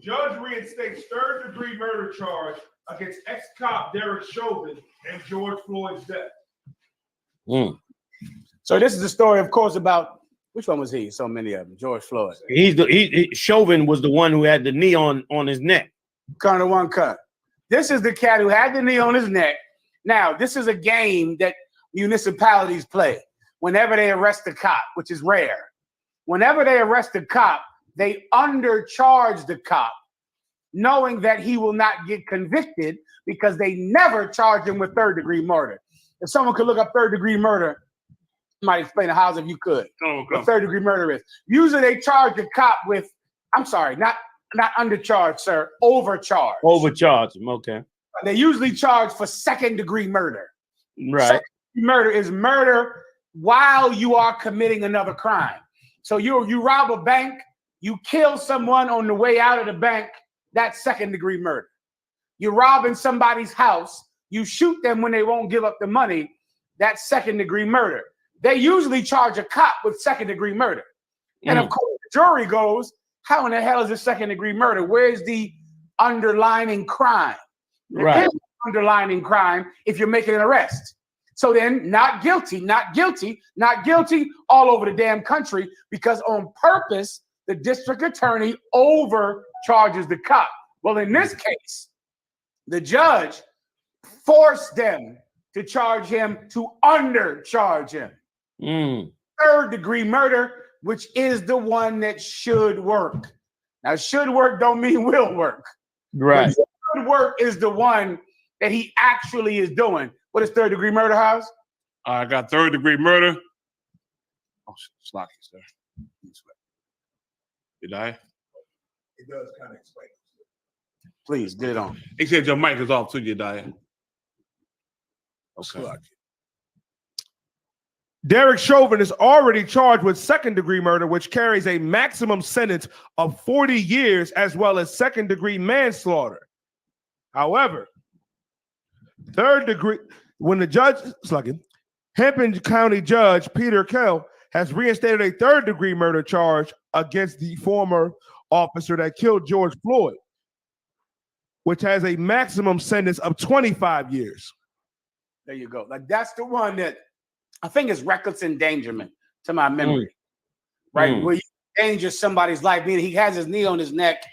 Judge reinstates third-degree murder charge against ex-cop Derek Chauvin and George Floyd's death. So this is the story, of course, about which one was he? So many of them. George Floyd. Chauvin was the one who had the knee on his neck. Kind of one cut. This is the cat who had the knee on his neck. Now, this is a game that municipalities play whenever they arrest a cop, which is rare. Whenever they arrest a cop, they undercharge the cop, knowing that he will not get convicted because they never charge him with third-degree murder. If someone could look up third-degree murder, I might explain the house if you could. What third-degree murder is. Usually they charge the cop with, I'm sorry, not undercharged, sir, overcharged. Overcharge him, okay. They usually charge for second-degree murder. Right. Second-degree murder is murder while you are committing another crime. So you rob a bank, you kill someone on the way out of the bank, that's second-degree murder. You're robbing somebody's house, you shoot them when they won't give up the money, that's second-degree murder. They usually charge a cop with second-degree murder. And of course, the jury goes, how in the hell is this second-degree murder? Where's the underlining crime? There is no underlining crime if you're making an arrest. So then, not guilty, not guilty, not guilty all over the damn country, because on purpose, the district attorney overcharges the cop. Well, in this case, the judge forced them to charge him to undercharge him. Third-degree murder, which is the one that should work. Now, should work don't mean will work. Right. Should work is the one that he actually is doing. What is third-degree murder, House? I got third-degree murder. Oh, Slocky, sir. Did I? It does kind of explain. Please, get it on. He said your mic is off too, you die. Okay. Derek Chauvin is already charged with second-degree murder, which carries a maximum sentence of 40 years, as well as second-degree manslaughter. However, third degree, when the judge, Hennepin County Judge Peter Kell has reinstated a third-degree murder charge against the former officer that killed George Floyd, which has a maximum sentence of 25 years. There you go. Like, that's the one that I think is reckless endangerment to my memory, right? Where you endanger somebody's life, meaning he has his knee on his neck.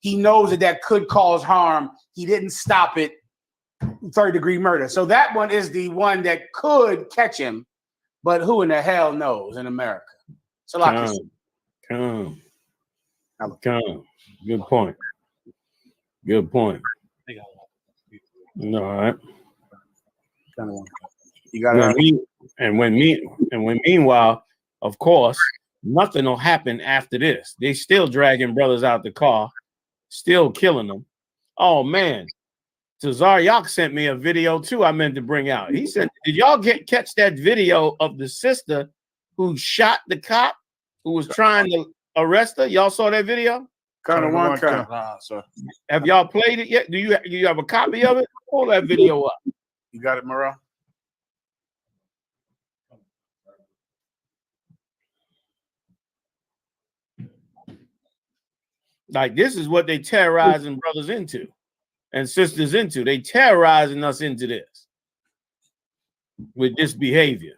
He knows that that could cause harm. He didn't stop it. Third-degree murder. So that one is the one that could catch him, but who in the hell knows in America? So like, Good point. Good point. All right. You got when meanwhile, of course, nothing will happen after this. They still dragging brothers out the car, still killing them. Oh man. Zaryak sent me a video too. I meant to bring out. He said, "Did y'all catch that video of the sister who shot the cop who was trying to arrest her? Y'all saw that video? Sir. Have y'all played it yet? Do you have a copy of it? Pull that video up. You got it, Morel? Like, this is what they terrorizing brothers into and sisters into. They terrorizing us into this with this behavior.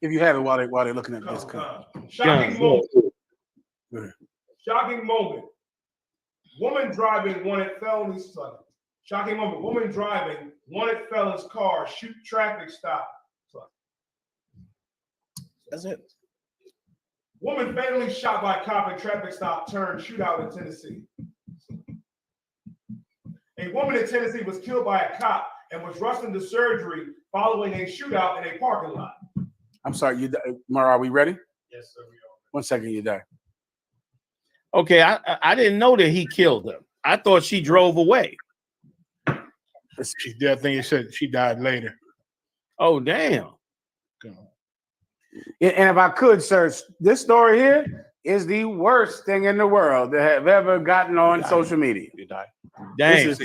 If you have it while they're looking at this. Shocking moment. Shocking moment. Woman driving wanted felonies. Shocking moment. Woman driving wanted felon's car, shoot traffic stop. That's it. Woman fatally shot by cop in traffic stop turned shootout in Tennessee. A woman in Tennessee was killed by a cop and was rushed into surgery following a shootout in a parking lot. I'm sorry, Mara, are we ready? Yes, sir, we are. 1 second, you die. Okay, I didn't know that he killed her. I thought she drove away. I think it said she died later. Oh, damn. And if I could, sir, this story here is the worst thing in the world that have ever gotten on social media. Dang.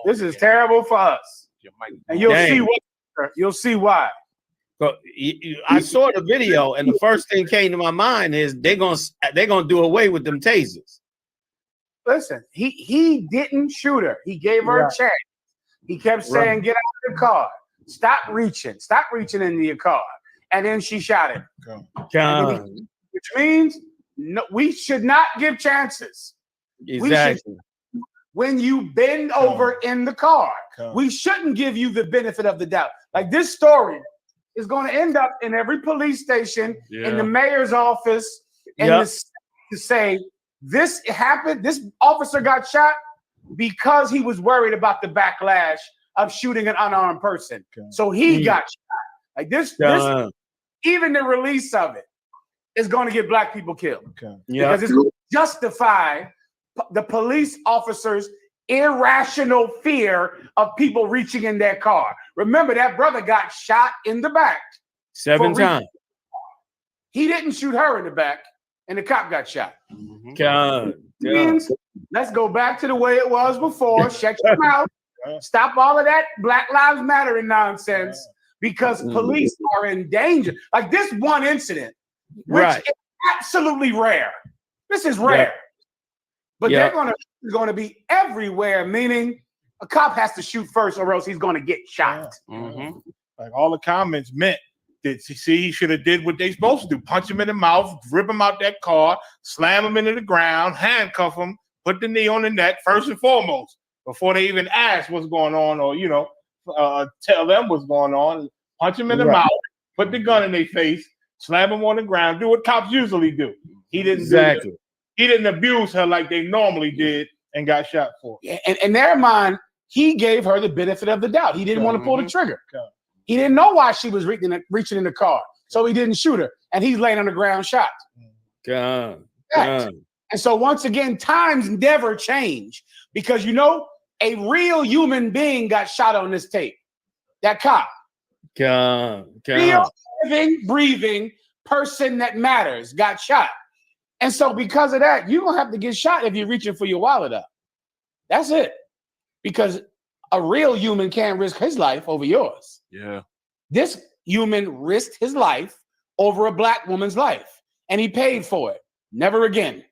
This is terrible for us. And you'll see why. I saw the video, and the first thing came to my mind is they're gonna do away with them tasers. Listen, he didn't shoot her. He gave her a chance. He kept saying, "Get out of the car. Stop reaching into your car." And then she shot him. Which means we should not give chances. Exactly. When you bend over in the car, we shouldn't give you the benefit of the doubt. Like, this story is going to end up in every police station, in the mayor's office, and to say this happened. This officer got shot because he was worried about the backlash of shooting an unarmed person. So he got shot. Like this, even the release of it is going to get black people killed. Because it's going to justify the police officers' irrational fear of people reaching in their car. Remember, that brother got shot in the back 7 times. He didn't shoot her in the back, and the cop got shot. Means, let's go back to the way it was before. Shut your mouth. Stop all of that Black Lives Matter nonsense. Because police are in danger. Like this one incident, which is absolutely rare. This is rare. But they're going to be everywhere, meaning a cop has to shoot first or else he's going to get shot. Like all the comments meant that, see, he should have did what they supposed to do. Punch him in the mouth, rip him out that car, slam him into the ground, handcuff him, put the knee on the neck first and foremost, before they even ask what's going on or, tell them what's going on. Punch him in the mouth, put the gun in their face, slam him on the ground, do what cops usually do. He didn't he didn't abuse her like they normally did and got shot for. And in their mind, he gave her the benefit of the doubt. He didn't want to pull the trigger. He didn't know why she was reaching in the car, so he didn't shoot her. And he's laying on the ground shot. And so once again, times never change because A real human being got shot on this tape. That cop. Real, living, breathing person that matters got shot. And so because of that, you're going to have to get shot if you're reaching for your wallet up. That's it. Because a real human can't risk his life over yours. Yeah. This human risked his life over a black woman's life, and he paid for it. Never again.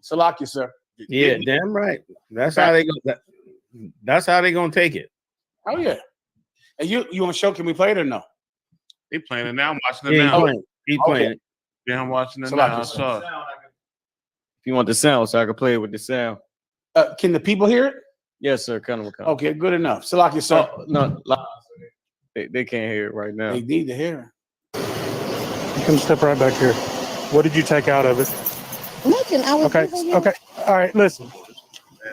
Salakia, sir. Yeah, damn right. That's how they go. That's how they gonna take it. Oh yeah. And you want to show? Can we play it or no? They playing it now. I'm watching it Yeah, now. he's playing it. Yeah, I'm watching it So now. like I saw it. If you want the sound, so I can play it with the sound. Can the people hear it? Yes, sir. Kind of. Okay, good enough. Salakia, sir. No, they can't hear it right now. They need to hear it. You can step right back here. What did you take out of it? Nothing. I was Okay. Okay. All right. Listen.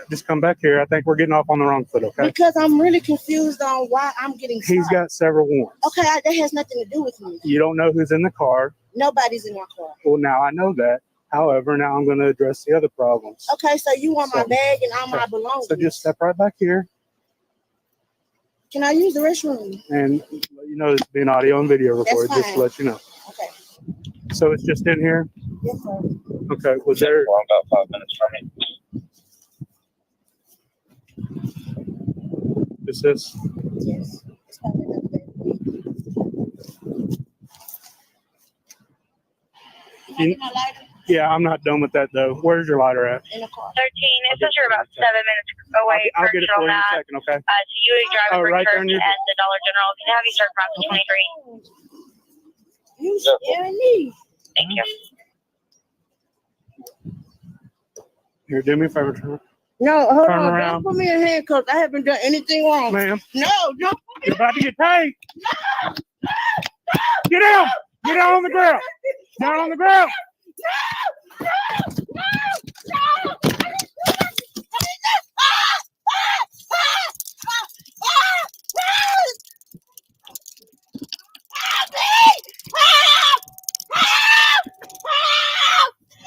Just come back here. I think we're getting off on the wrong foot. Okay. Because I'm really confused on why I'm getting shot. He's got several warrants. Okay, that has nothing to do with me. You don't know who's in the car. Nobody's in my car. Well, now I know that. However, now I'm going to address the other problems. Okay, so you want my bag and all my belongings. So just step right back here. Can I use the restroom? And you know it's being audio and video recorded, just to let you know. Okay. So it's just in here? Yes, sir. Okay. Was there? Well, I'm about 5 minutes from me. Is this? Yes. Yeah, I'm not done with that though. Where's your lighter at? In the car. 13. It says you're about 7 minutes away. I'll get it for you in a second, okay? So you drive right Kirk there in your- and the Dollar General. Can I have you start process 23? You scaring me. Thank you. Here, do me a favor. Turn No, hold Turn on. around. Don't put me in handcuffs. I haven't done anything wrong. Ma'am. No, don't put me You're about to get paid. Get down. Get down on the ground. Down on the ground.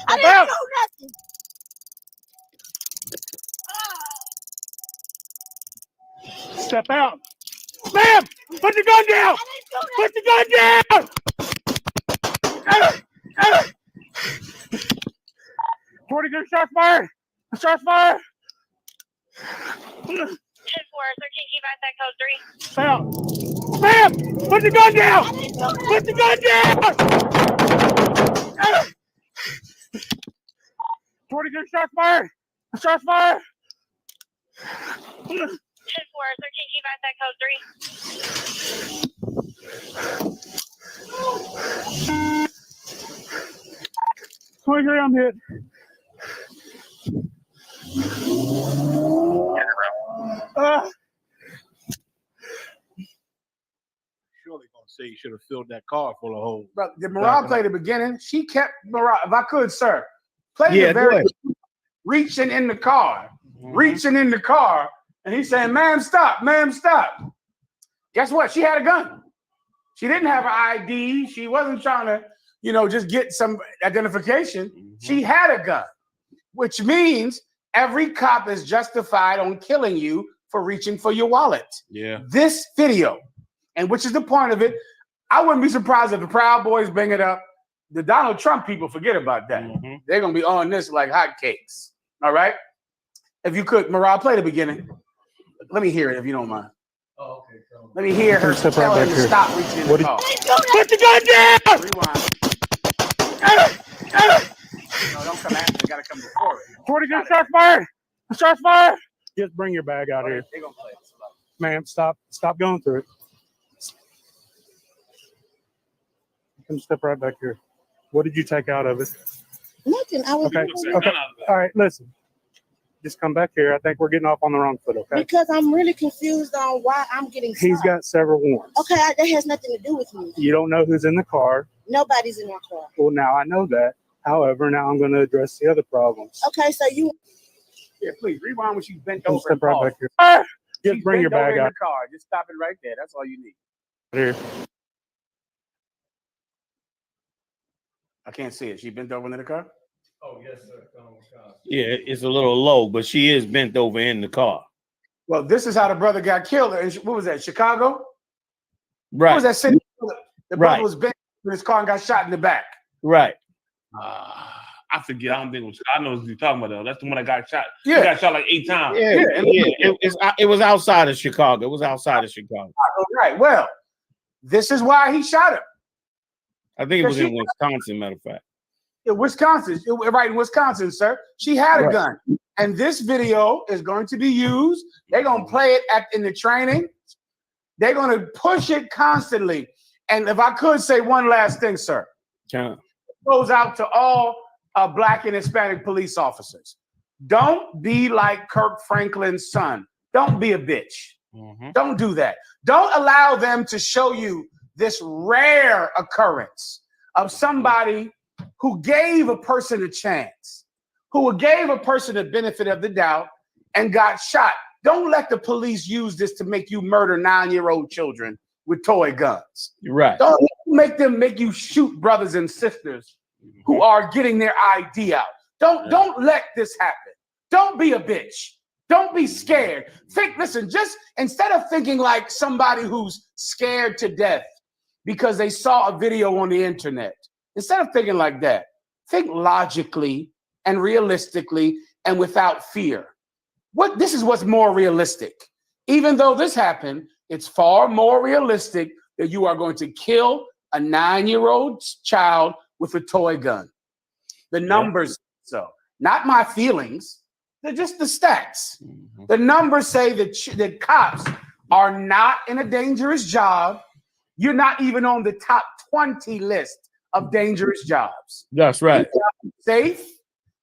I didn't do nothing. Step out. Ma'am, put the gun down. Put the gun down. 42 shots fired. Shots fired. 10-4, 13, keep at that code 3. Out. Ma'am, put the gun down. Put the gun down. 42 shots fired. Shots fired. 10-4, 13, keep at that code 3. 23, I'm hit. Surely gonna say you should have filled that car full of holes. But did Mariah play the beginning? She kept Mariah. If I could, sir, play Yeah, the go very ahead. reaching in the car, reaching in the car, and he's saying, "Ma'am, stop! Ma'am, stop!" Guess what? She had a gun. She didn't have her ID. She wasn't trying to, just get some identification. She had a gun, which means every cop is justified on killing you for reaching for your wallet. Yeah. This video, and which is the point of it, I wouldn't be surprised if the Proud Boys bring it up. The Donald Trump people forget about that. They're going to be on this like hotcakes. All right? If you could, Mariah, play the beginning. Let me hear it if you don't mind. Oh, okay. Let me hear her Step tell right her back to here. stop reaching in What the did- car. Put the gun down. Rewind. No, don't come after. You got to come before it. 42 shots fired. Shots fired. Just bring your bag out here. They're going to play it. Ma'am, stop going through it. You can step right back here. What did you take out of it? Nothing. I was Okay. Okay. All right. Listen. Just come back here. I think we're getting off on the wrong foot. Okay. Because I'm really confused on why I'm getting shot. He's got several warrants. Okay, that has nothing to do with me. You don't know who's in the car. Nobody's in my car. Well, now I know that. However, now I'm going to address the other problems. Okay, so you. Yeah, please rewind when she's bent Come over. step and right pause. back here. Just She's bring your bent over bag in out the car. Just stop it right there. That's all you need. here. I can't see it. She bent over in the car? Oh, yes, sir. Yeah, it's a little low, but she is bent over in the car. Well, this is how the brother got killed. What was that? Chicago? Right. What was that city? The brother Right. was bent in his car and got shot in the back. Right. I forget. I don't think it was. I know what you're talking about though. That's the one that got shot. Yeah. He got shot like 8 times. Yeah. It was outside of Chicago. It was outside of Chicago. Right. Well, this is why he shot him. I think it was in Wisconsin, matter of fact. In Wisconsin, right in Wisconsin, sir. She had a gun. And this video is going to be used. They're going to play it in the training. They're going to push it constantly. And if I could say one last thing, sir. Yeah. It goes out to all Black and Hispanic police officers. Don't be like Kirk Franklin's son. Don't be a bitch. Don't do that. Don't allow them to show you this rare occurrence of somebody who gave a person a chance, who gave a person the benefit of the doubt and got shot. Don't let the police use this to make you murder 9-year-old children with toy guns. Right. Don't make you shoot brothers and sisters who are getting their ID out. Don't let this happen. Don't be a bitch. Don't be scared. Listen, just instead of thinking like somebody who's scared to death because they saw a video on the internet, instead of thinking like that, think logically and realistically and without fear. This is what's more realistic. Even though this happened, it's far more realistic that you are going to kill a 9-year-old child with a toy gun. The numbers, not my feelings, they're just the stats. The numbers say that cops are not in a dangerous job. You're not even on the top 20 list of dangerous jobs. That's right. Safe.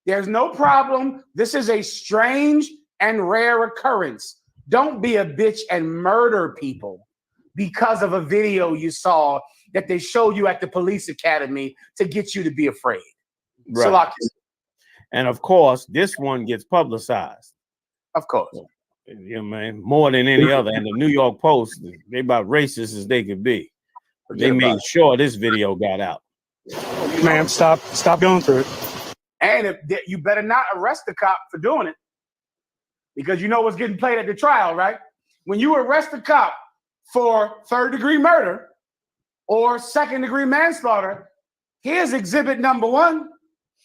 There's no problem. This is a strange and rare occurrence. Don't be a bitch and murder people because of a video you saw that they showed you at the police academy to get you to be afraid. Right. And of course, this one gets publicized. Of course. Yeah, man, more than any other. And the New York Post, they about racist as they could be. They made sure this video got out. Ma'am, stop going through it. And you better not arrest the cop for doing it, because you know what's getting played at the trial, right? When you arrest a cop for 3rd-degree murder or 2nd-degree manslaughter, here's exhibit number 1.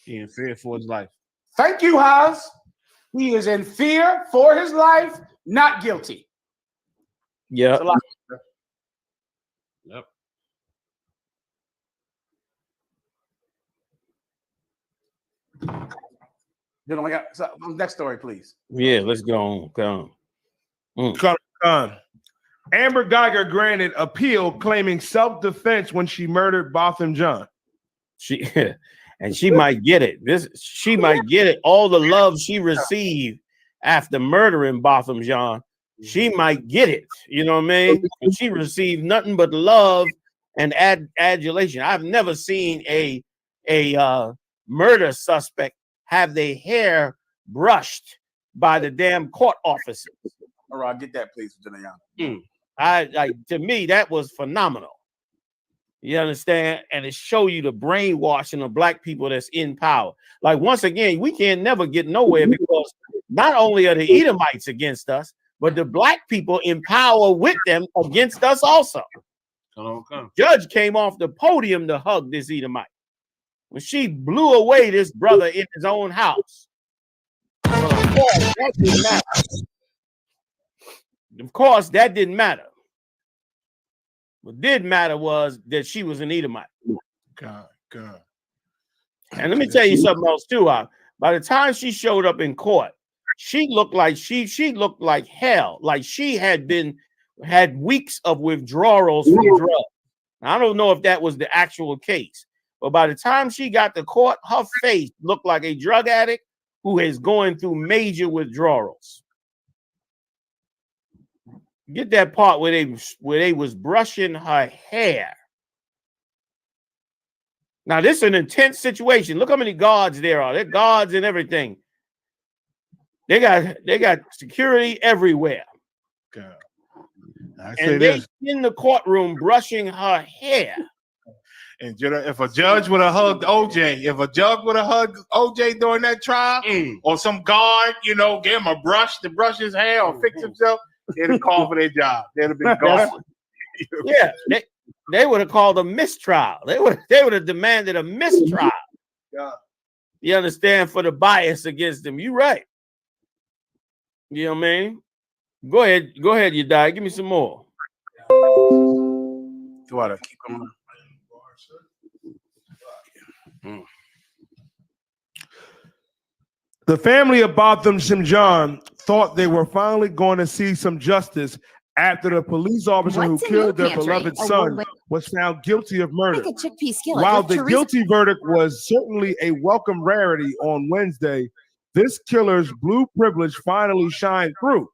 He in fear for his life. Thank you, Haas. He is in fear for his life, not guilty. Yeah. Yep. Then I got next story, please. Yeah, let's go on. Amber Guyger granted appeal claiming self-defense when she murdered Botham Jean. She might get it. She might get it. All the love she received after murdering Botham Jean, she might get it. You know what I mean? She received nothing but love and adulation. I've never seen a murder suspect have their hair brushed by the damn court officers. All right, get that, please, Janayan. To me, that was phenomenal. You understand? And it show you the brainwashing of black people that's in power. Like, once again, we can never get nowhere because not only are the Edomites against us, but the black people in power with them against us also. Judge came off the podium to hug this Edomite when she blew away this brother in his own house. But of course, that didn't matter. Of course, that didn't matter. What did matter was that she was an Edomite. God. And let me tell you something else too. By the time she showed up in court, she looked like she looked like hell. Like she had weeks of withdrawals from drugs. I don't know if that was the actual case, but by the time she got to court, her face looked like a drug addict who is going through major withdrawals. Get that part where they was brushing her hair. Now, this is an intense situation. Look how many guards there are. They're guards and everything. They got security everywhere. God. And they in the courtroom brushing her hair. And if a judge would have hugged OJ, during that trial, or some guard, gave him a brush to brush his hair or fix himself, they'd have called for their job. They'd have been gone. Yeah, they would have called a mistrial. They would have demanded a mistrial. Yeah. You understand, for the bias against them. You right. You know what I mean? Go ahead, you die. Give me some more. Do I keep going? The family of Botham Shimjan thought they were finally going to see some justice after the police officer who killed their beloved son was found guilty of murder. While the guilty verdict was certainly a welcome rarity on Wednesday, this killer's blue privilege finally shined through.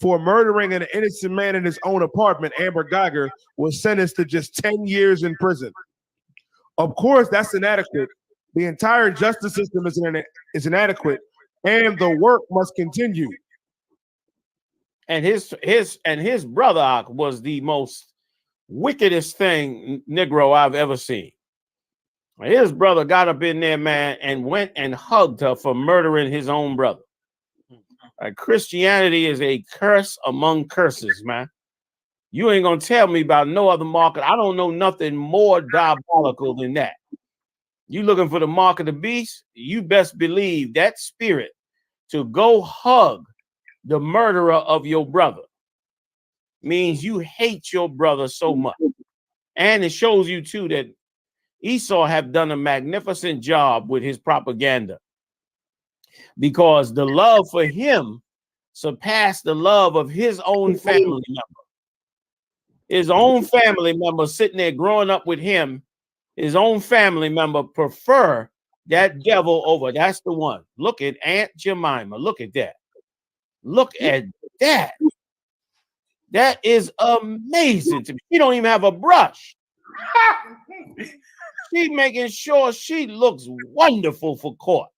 For murdering an innocent man in his own apartment, Amber Guyger was sentenced to just 10 years in prison. Of course, that's inadequate. The entire justice system is inadequate, and the work must continue. And his brother was the most wickedest thing, Negro, I've ever seen. His brother got up in there, man, and went and hugged her for murdering his own brother. Christianity is a curse among curses, man. You ain't gonna tell me about no other market. I don't know nothing more diabolical than that. You looking for the mark of the beast? You best believe that spirit to go hug the murderer of your brother means you hate your brother so much. And it shows you too that Esau have done a magnificent job with his propaganda, because the love for him surpassed the love of his own family member. His own family member sitting there growing up with him, his own family member prefer that devil over. That's the one. Look at Aunt Jemima. Look at that. Look at that. That is amazing to me. She don't even have a brush. She making sure she looks wonderful for court.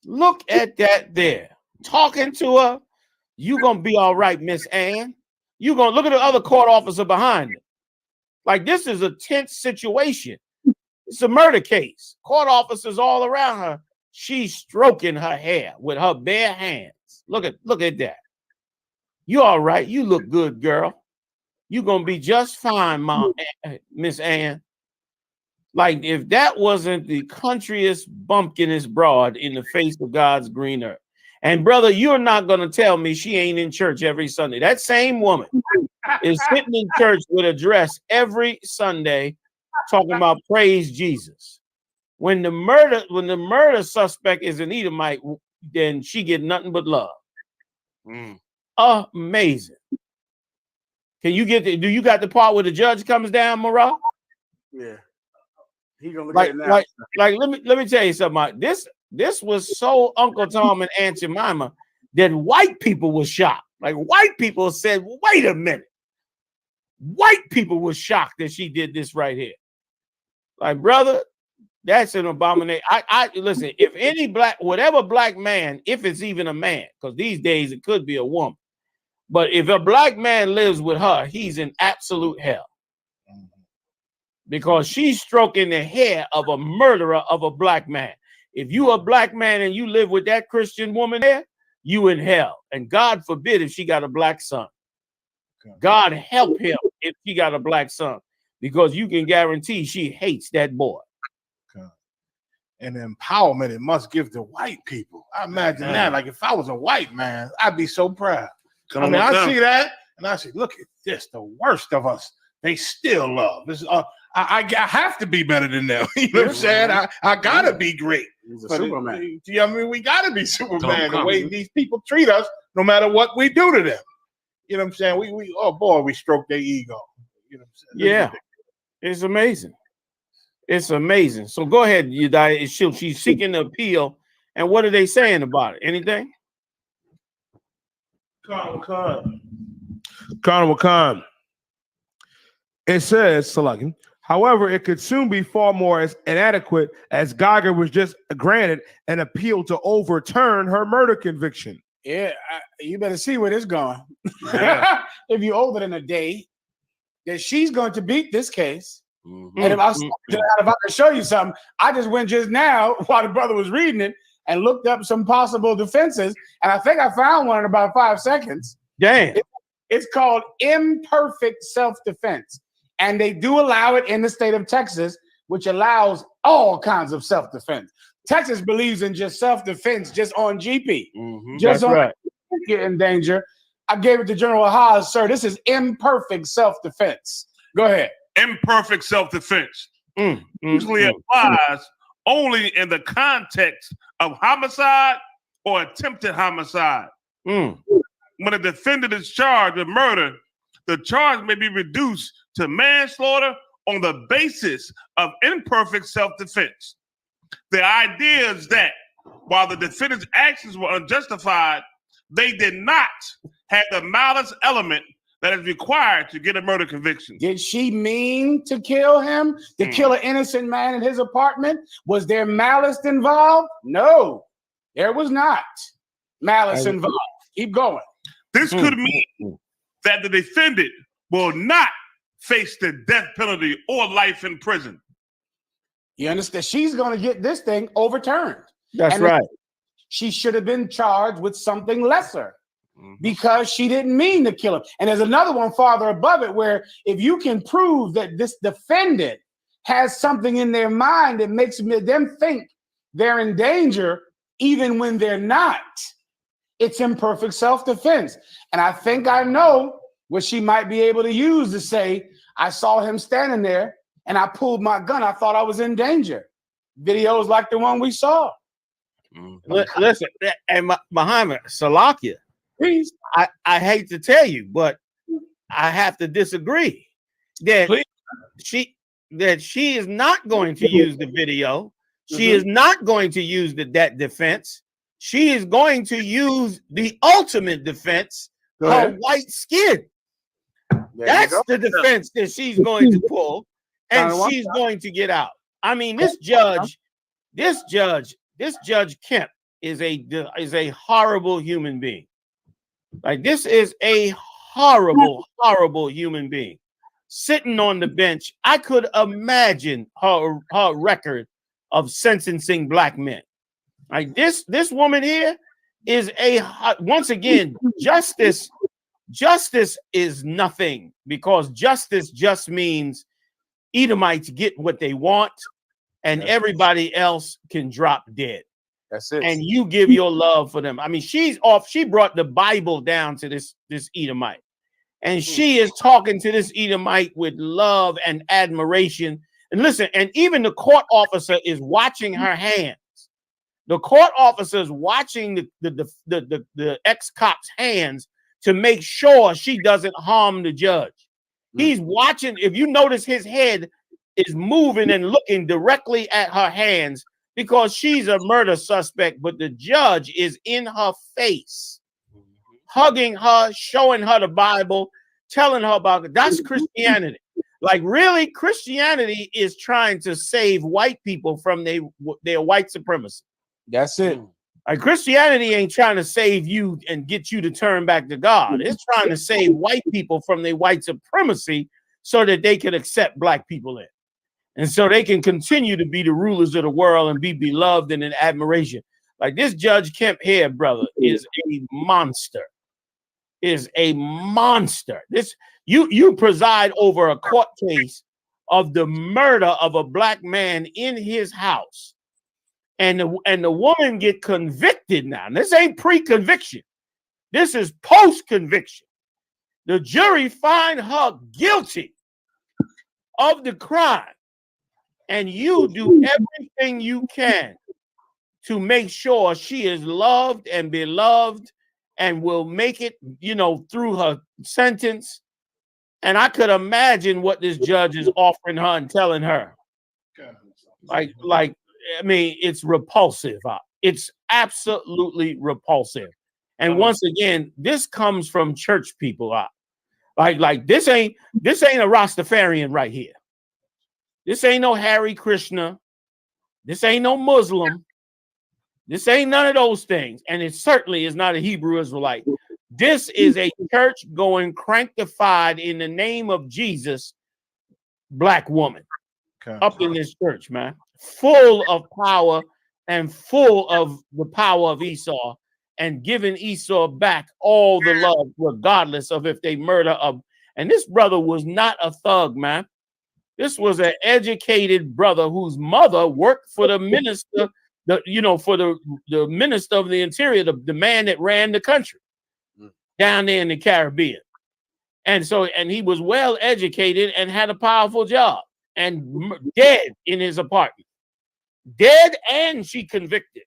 Look at that there. Talking to her. You gonna be all right, Miss Ann. You gonna look at the other court officer behind it. Like, this is a tense situation. It's a murder case. Court officers all around her. She's stroking her hair with her bare hands. Look at that. You all right? You look good, girl. You gonna be just fine, Mom, Miss Ann. Like, if that wasn't the countryest, bumpkinest broad in the face of God's green earth. And brother, you're not gonna tell me she ain't in church every Sunday. That same woman is sitting in church with a dress every Sunday, talking about praise Jesus. When the murder suspect is an Edomite, then she get nothing but love. Amazing. Can you get do you got the part where the judge comes down, Morale? Yeah. He gonna look at it now. Like let me tell you something. This was so Uncle Tom and Aunt Jemima that white people were shocked. Like, white people said, wait a minute. White people were shocked that she did this right here. Like, brother, that's an abomination. I listen, if any whatever black man, if it's even a man, because these days it could be a woman, but if a black man lives with her, he's in absolute hell. Because she's stroking the hair of a murderer of a black man. If you a black man and you live with that Christian woman there, you in hell. And God forbid if she got a black son. God help him if she got a black son, because you can guarantee she hates that boy. And empowerment it must give to white people. I imagine that. Like, if I was a white man, I'd be so proud. I see that and I say, look at this, the worst of us. They still love. This I have to be better than them. You know what I'm saying? I gotta be great. He's a Superman. I mean, we gotta be Superman the way these people treat us, no matter what we do to them. You know what I'm saying? We stroke their ego. You know what I'm saying? Yeah, it's amazing. It's amazing. So go ahead, Yedaya. She's seeking the appeal, and what are they saying about it? Anything? Khan. It says, Salakim, however, it could soon be far more as inadequate as Guyger was just granted an appeal to overturn her murder conviction. Yeah, you better see where this going. If you're older than a day, that she's going to beat this case. And if I can show you something, I just went just now while the brother was reading it and looked up some possible defenses, and I think I found one in about 5 seconds. Damn. It's called imperfect self-defense, and they do allow it in the state of Texas, which allows all kinds of self-defense. Texas believes in just self-defense, just on GP. Just That's on right. get in danger. I gave it to General Haas, sir. This is imperfect self-defense. Go ahead. Imperfect self-defense usually applies only in the context of homicide or attempted homicide. When a defendant is charged with murder, the charge may be reduced to manslaughter on the basis of imperfect self-defense. The idea is that while the defendant's actions were unjustified, they did not have the malice element that is required to get a murder conviction. Did she mean to kill him? To kill an innocent man in his apartment? Was there malice involved? No, there was not malice involved. Keep going. This could mean that the defendant will not face the death penalty or life in prison. You understand? She's going to get this thing overturned. That's right. She should have been charged with something lesser because she didn't mean to kill him. And there's another one farther above it where if you can prove that this defendant has something in their mind that makes them think they're in danger even when they're not, it's imperfect self-defense. And I think I know what she might be able to use to say, I saw him standing there and I pulled my gun. I thought I was in danger. Videos like the one we saw. Listen, and Muhammad, Salakia, please. I hate to tell you, but I have to disagree that she is not going to use the video. She is not going to use that defense. She is going to use the ultimate defense, her white skin. That's the defense that she's going to pull, and she's going to get out. I mean, this Judge Kemp is a horrible human being. Like, this is a horrible, horrible human being sitting on the bench. I could imagine her record of sentencing black men. Like this woman here is once again, justice is nothing, because justice just means Edomites get what they want and everybody else can drop dead. That's it. And you give your love for them. I mean, she brought the Bible down to this Edomite. And she is talking to this Edomite with love and admiration. And listen, and even the court officer is watching her hands. The court officer is watching the ex-cop's hands to make sure she doesn't harm the judge. He's watching. If you notice, his head is moving and looking directly at her hands because she's a murder suspect, but the judge is in her face, hugging her, showing her the Bible, telling her about it. That's Christianity. Like, really, Christianity is trying to save white people from their white supremacy. That's it. Like, Christianity ain't trying to save you and get you to turn back to God. It's trying to save white people from their white supremacy so that they can accept black people in. And so they can continue to be the rulers of the world and be beloved and in admiration. Like, this Judge Kemp here, brother, is a monster. Is a monster. This you preside over a court case of the murder of a black man in his house. And the woman get convicted now. And this ain't pre-conviction. This is post-conviction. The jury find her guilty of the crime. And you do everything you can to make sure she is loved and beloved and will make it, through her sentence. And I could imagine what this judge is offering her and telling her. Like, I mean, it's repulsive. It's absolutely repulsive. And once again, this comes from church people. Like this ain't a Rastafarian right here. This ain't no Hare Krishna. This ain't no Muslim. This ain't none of those things. And it certainly is not a Hebrew Israelite. This is a church going cranktified in the name of Jesus, black woman up in this church, man, full of power and full of the power of Esau and giving Esau back all the love, regardless of if they murder a. And this brother was not a thug, man. This was an educated brother whose mother worked for the minister, for the minister of the interior, the man that ran the country down there in the Caribbean. And he was well educated and had a powerful job and dead in his apartment. Dead, and she convicted.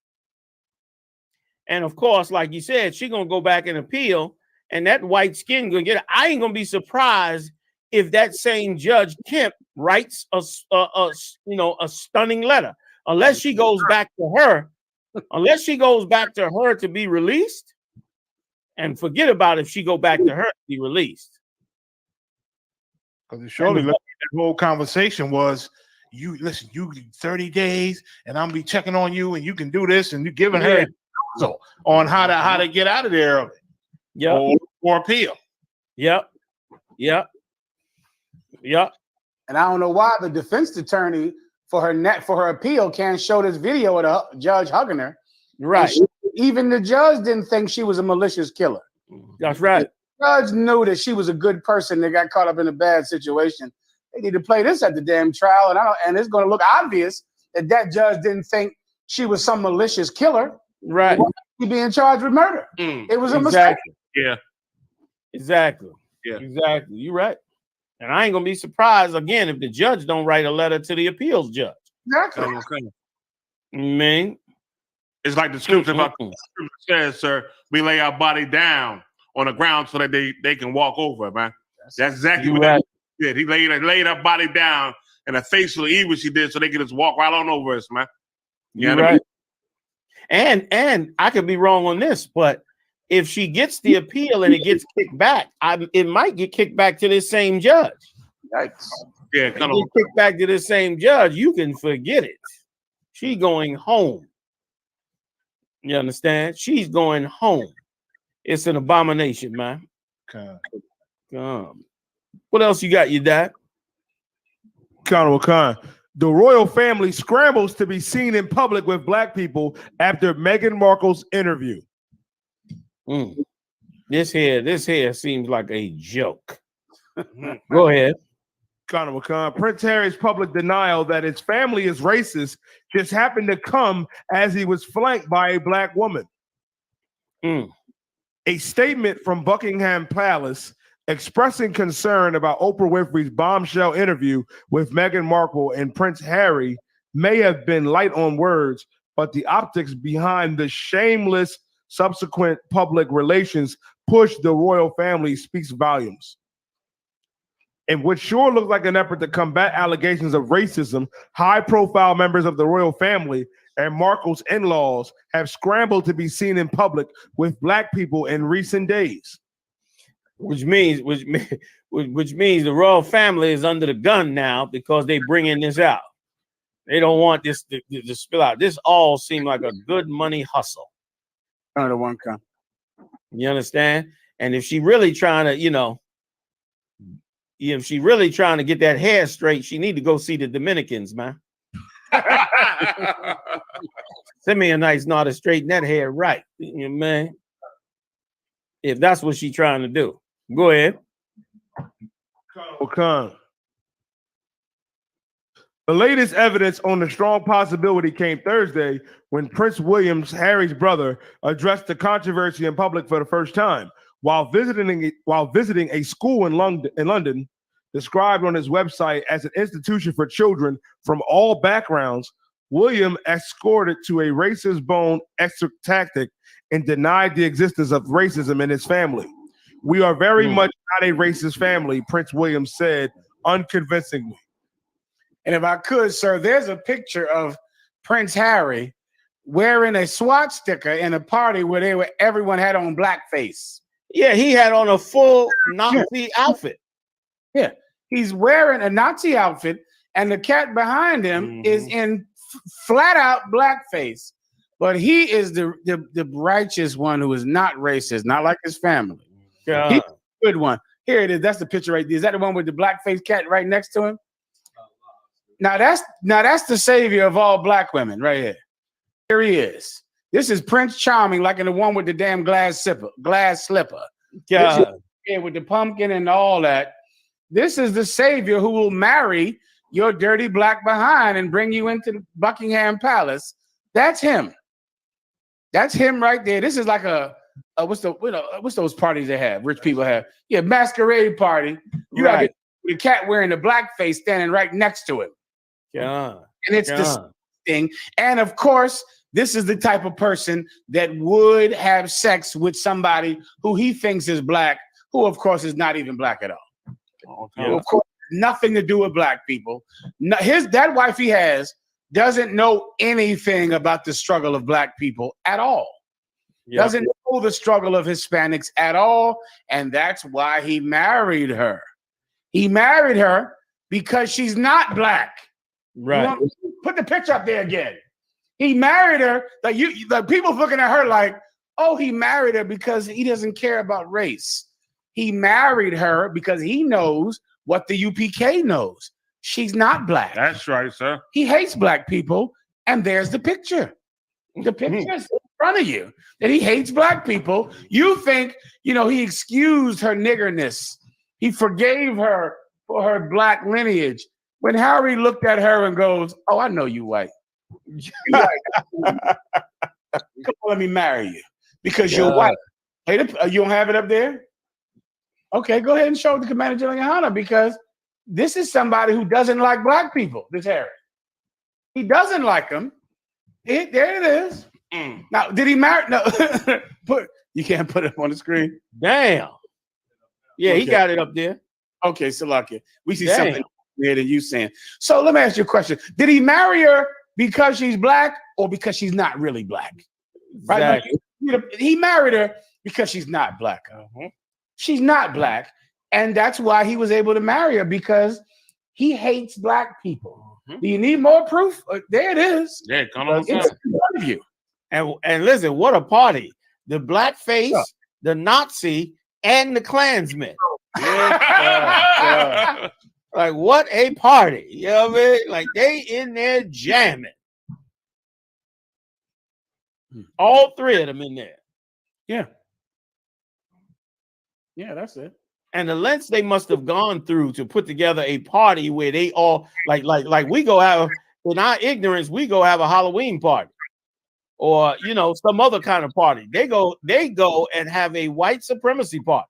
And of course, like you said, she gonna go back and appeal, and that white skin gonna get it. I ain't gonna be surprised if that same Judge Kemp writes a stunning letter, unless she goes back to her, to be released, and forget about if she go back to her to be released. Because surely that whole conversation was, you 30 days, and I'm be checking on you, and you can do this, and you giving her counsel on how to get out of there early. Or appeal. Yep. And I don't know why the defense attorney for her appeal can't show this video of the judge hugging her. Right. Even the judge didn't think she was a malicious killer. That's right. The judge knew that she was a good person that got caught up in a bad situation. They need to play this at the damn trial, and it's going to look obvious that judge didn't think she was some malicious killer. Right. She'd be in charge with murder. It was a mistake. Yeah. Exactly. Yeah. Exactly. You're right. And I ain't gonna be surprised again if the judge don't write a letter to the appeals judge. Exactly. Man, it's like the scripture says, sir, we lay our body down on the ground so that they can walk over, man. That's exactly what he did. He laid our body down in a facial evil she did so they could just walk right on over us, man. You're right. And I could be wrong on this, but if she gets the appeal and it gets kicked back, it might get kicked back to this same judge. Yikes. Yeah, get kicked back to this same judge. You can forget it. She going home. You understand? She's going home. It's an abomination, man. What else you got, you dad? Khan. The royal family scrambles to be seen in public with black people after Meghan Markle's interview. This here seems like a joke. Go ahead. Prince Harry's public denial that his family is racist just happened to come as he was flanked by a black woman. A statement from Buckingham Palace expressing concern about Oprah Winfrey's bombshell interview with Meghan Markle and Prince Harry may have been light on words, but the optics behind the shameless subsequent public relations push the royal family speaks volumes. In what sure looks like an effort to combat allegations of racism, high-profile members of the royal family and Markle's in-laws have scrambled to be seen in public with black people in recent days. Which means the royal family is under the gun now because they bringing this out. They don't want this to spill out. This all seemed like a good money hustle. Another one come. You understand? And if she really trying to, if she really trying to get that hair straight, she need to go see the Dominicans, man. Send me a nice knot to straighten that hair right, man. If that's what she trying to do. Go ahead. The latest evidence on the strong possibility came Thursday when Prince William, Harry's brother, addressed the controversy in public for the first time. While visiting a school in London, described on his website as an institution for children from all backgrounds, William escorted to a racist bone extra tactic and denied the existence of racism in his family. We are very much not a racist family, Prince William said unconvincingly. And if I could, sir, there's a picture of Prince Harry wearing a SWAT sticker in a party where everyone had on blackface. Yeah, he had on a full Nazi outfit. Yeah, he's wearing a Nazi outfit, and the cat behind him is in flat out blackface. but he is the righteous one who is not racist, not like his family. Yeah. He's a good one. Here it is. That's the picture right there. Is that the one with the black-faced cat right next to him? Now that's the savior of all black women right here. Here he is. This is Prince Charming, like in the one with the damn glass slipper. Yeah. Here with the pumpkin and all that. This is the savior who will marry your dirty black behind and bring you into Buckingham Palace. That's him. That's him right there. This is like what's those parties they have? Rich people have. Yeah, masquerade party. You got the cat wearing the blackface standing right next to him. Yeah. And it's the thing. And of course, this is the type of person that would have sex with somebody who he thinks is black, who of course is not even black at all. Who, of course, nothing to do with black people. No, that wife he has doesn't know anything about the struggle of black people at all. Doesn't know the struggle of Hispanics at all. And that's why he married her. He married her because she's not black. Right. Put the picture up there again. He married her. Like people looking at her like, oh, he married her because he doesn't care about race. He married her because he knows what the UPK knows. She's not black. That's right, sir. He hates black people. And there's the picture. The picture is in front of you that he hates black people. You think, he excused her niggerness. He forgave her for her black lineage. When Harry looked at her and goes, oh, I know you white. Come on, let me marry you because you're white. Hey, you don't have it up there? Okay, go ahead and show the Commander General GEN.YAHANNA because this is somebody who doesn't like black people, this Harry. He doesn't like them. There it is. Now, did he marry? No, you can't put it on the screen. Damn. Yeah, he got it up there. Okay, so lucky. We see something here than you saying. So let me ask you a question. Did he marry her because she's black or because she's not really black? Exactly. Right? He married her because she's not black. She's not black. And that's why he was able to marry her because he hates black people. Do you need more proof? There it is. Yeah, come on. It's in front of you. And listen, what a party. The blackface, the Nazi, and the Klansman. Like, what a party. You know what I mean? Like, they in there jamming. All three of them in there. Yeah. Yeah, that's it. And the lengths they must have gone through to put together a party where they all like we go have, in our ignorance, we go have a Halloween party or some other kind of party. They go and have a white supremacy party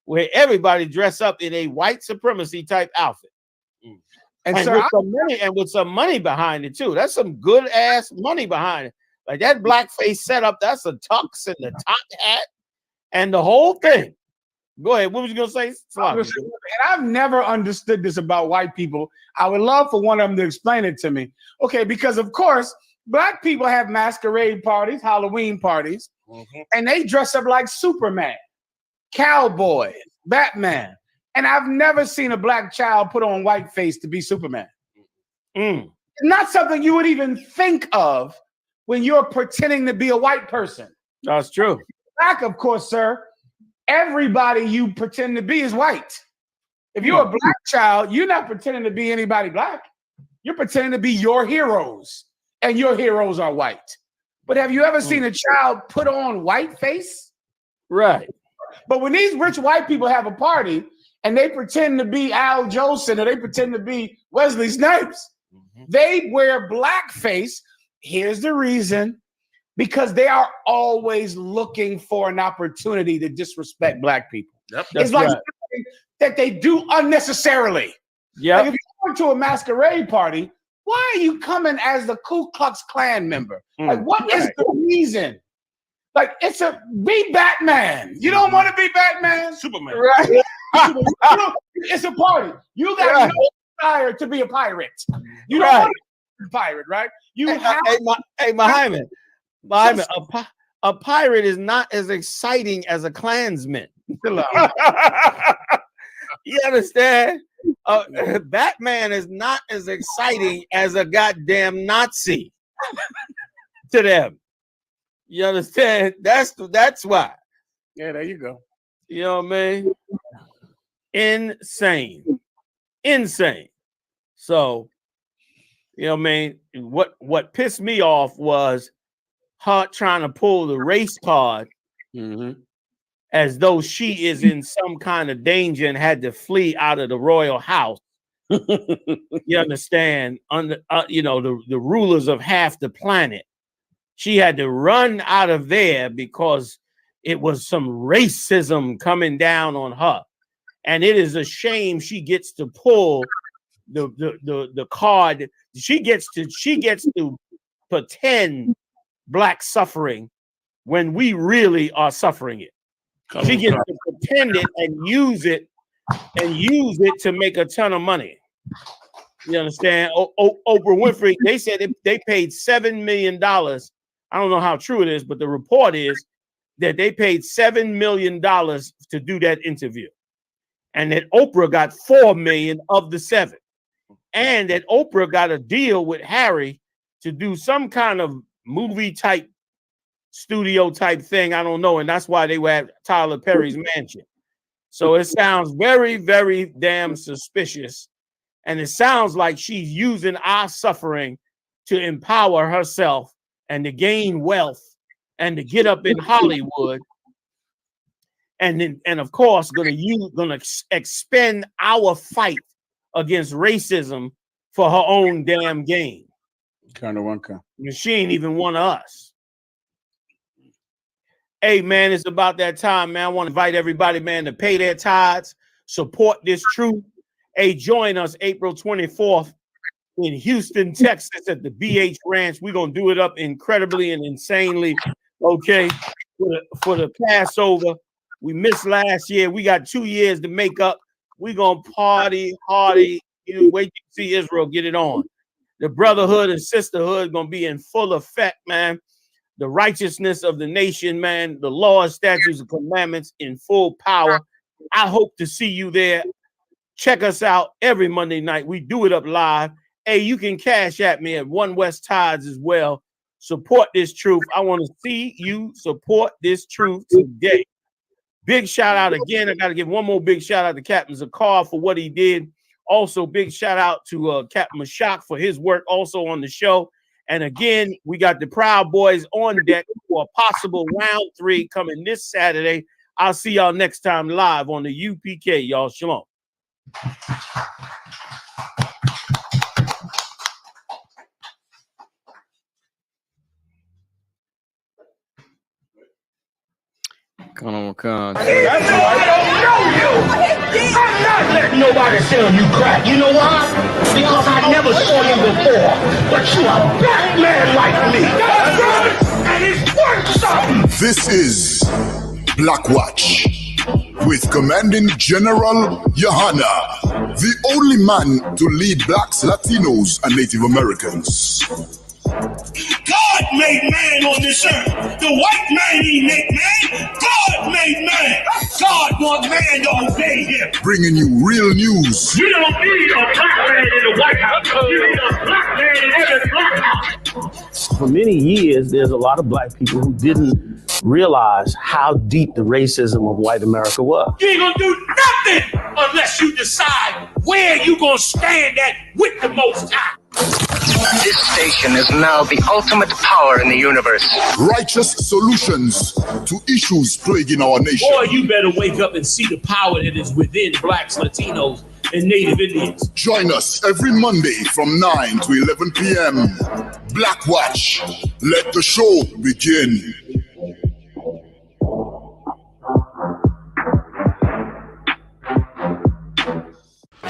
where everybody dress up in a white supremacy type outfit. And with some money behind it too. That's some good ass money behind it. Like that blackface setup, that's a tux and the top hat and the whole thing. Go ahead. What was you gonna say? And I've never understood this about white people. I would love for one of them to explain it to me. Okay, because of course, black people have masquerade parties, Halloween parties, and they dress up like Superman, cowboys, Batman. And I've never seen a black child put on white face to be Superman. It's not something you would even think of when you're pretending to be a white person. That's true. Black, of course, sir. Everybody you pretend to be is white. If you're a black child, you're not pretending to be anybody black. You're pretending to be your heroes, and your heroes are white. But have you ever seen a child put on white face? Right. But when these rich white people have a party and they pretend to be Al Jolson or they pretend to be Wesley Snipes, they wear blackface. Here's the reason. Because they are always looking for an opportunity to disrespect black people. It's like something that they do unnecessarily. Like if you're going to a masquerade party, why are you coming as the Ku Klux Klan member? Like, what is the reason? Like, be Batman. You don't want to be Batman? Superman. Right? It's a party. You got no desire to be a pirate. You don't want to be a pirate, right? Hey, Muhammad. A pirate is not as exciting as a Klansman. You understand? Batman is not as exciting as a goddamn Nazi to them. You understand? That's why. Yeah, there you go. You know what I mean? Insane. So, you know what I mean? What pissed me off was her trying to pull the race card as though she is in some kind of danger and had to flee out of the royal house. You understand? Under the rulers of half the planet. She had to run out of there because it was some racism coming down on her. And it is a shame she gets to pull the card. She gets to pretend black suffering when we really are suffering it. She gets to pretend it and use it to make a ton of money. You understand? Oprah Winfrey, they said they paid $7 million. I don't know how true it is, but the report is that they paid $7 million to do that interview. And that Oprah got $4 million of the 7. And that Oprah got a deal with Harry to do some kind of movie type, studio type thing. I don't know. And that's why they were at Tyler Perry's mansion. So it sounds very, very damn suspicious. And it sounds like she's using our suffering to empower herself and to gain wealth and to get up in Hollywood. And of course, gonna expend our fight against racism for her own damn gain. She ain't even one of us. Hey man, it's about that time, man. I want to invite everybody, man, to pay their tithes, support this truth. Hey, join us April 24th in Houston, Texas at the BH Ranch. We're gonna do it up incredibly and insanely, okay, for the Passover. We missed last year. We got 2 years to make up. We're going to party, hardy. You wait to see Israel get it on. The brotherhood and sisterhood going to be in full effect, man. The righteousness of the nation, man. The laws, statutes, and commandments in full power. I hope to see you there. Check us out every Monday night. We do it up live. Hey, you can cash at me at One West Tides as well. Support this truth. I want to see you support this truth today. Big shout out again. I got to give one more big shout out to Captain Zakar for what he did. Also, big shout out to Captain Mashak for his work also on the show. And again, we got the Proud Boys on deck for a possible round 3 coming this Saturday. I'll see y'all next time live on the UPK. Y'all, shalom. Come on, come. I don't know you. I'm not letting nobody sell you crack. You know why? Because I never saw you before. But you a black man like me. And it's worth something. This is Blackwatch with Commanding General Yahanna, the only man to lead blacks, Latinos, and Native Americans. God made man on this earth. The white man he made man. God made man. God wants man to obey him. Bringing you real news. You don't need a black man in the White House. You need a black man in every black house. For many years, there's a lot of black people who didn't realize how deep the racism of white America was. You ain't gonna do nothing unless you decide where you gonna stand at with the Most High. This station is now the ultimate power in the universe. Righteous solutions to issues plaguing our nation. Boy, you better wake up and see the power that is within blacks, Latinos, and Native Indians. Join us every Monday from 9 to 11 p.m. Blackwatch. Let the show begin.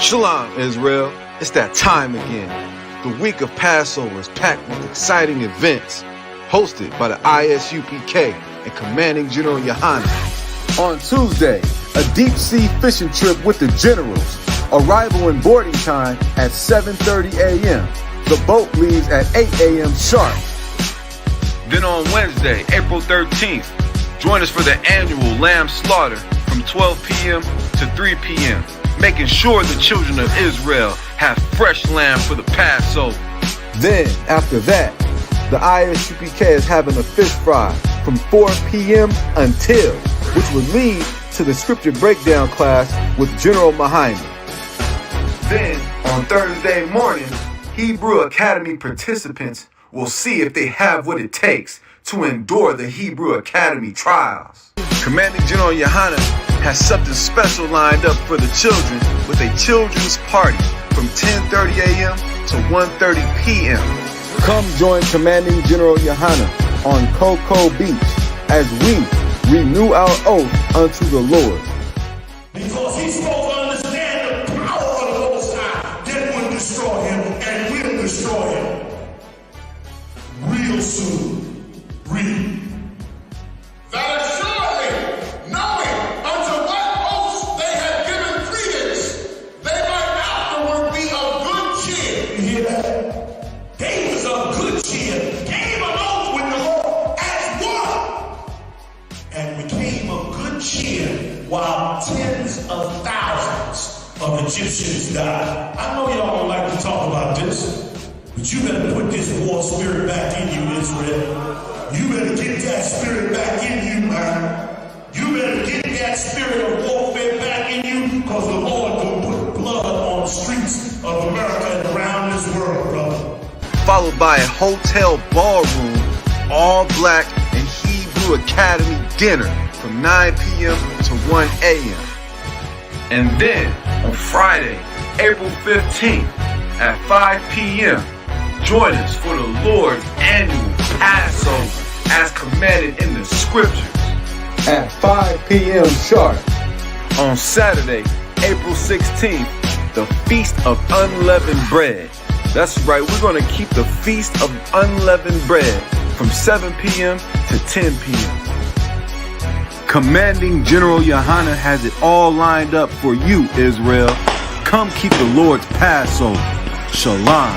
Shalom, Israel. It's that time again. The week of Passover is packed with exciting events, hosted by the I.S.U.P.K. and Commanding General Yahanna. On Tuesday, a deep-sea fishing trip with the generals. Arrival and boarding time at 7:30 a.m. The boat leaves at 8 a.m. sharp. Then on Wednesday, April 13th, join us for the annual lamb slaughter from 12 p.m. to 3 p.m., making sure the children of Israel have fresh lamb for the Passover. Then, after that, the ISUPK is having a fish fry from 4 p.m. until, which would lead to the scripture breakdown class with General Muhammad. Then, on Thursday morning, Hebrew Academy participants will see if they have what it takes to endure the Hebrew Academy trials. Commanding General Yohanna has something special lined up for the children with a children's party from 10:30 a.m. to 1:30 p.m. Come join Commanding General Yohanna on Cocoa Beach as we renew our oath unto the Lord. Because he's supposed to understand the power of the Most High that would destroy him and will destroy him. Real soon. Read. That assuredly, knowing unto what oaths they had given credence, they might afterward be of good cheer. You hear that? They was of good cheer, came an oath with the Lord as one, and became of good cheer while tens of thousands of Egyptians died. I know y'all don't like to talk about this, but you better put this war spirit back in you, Israel. You better get that spirit back in you, man. You better get that spirit of warfare back in you, because the Lord will put blood on the streets of America and around this world, brother. Followed by a hotel ballroom, all black and Hebrew Academy dinner from 9 p.m. to 1 a.m. And then on Friday, April 15th at 5 p.m., join us for the Lord's annual Passover as commanded in the scriptures. At 5 p.m. sharp. On Saturday, April 16th, the Feast of Unleavened Bread. That's right, we're going to keep the Feast of Unleavened Bread from 7 p.m. to 10 p.m. Commanding General Yohanna has it all lined up for you, Israel. Come keep the Lord's Passover. Shalom.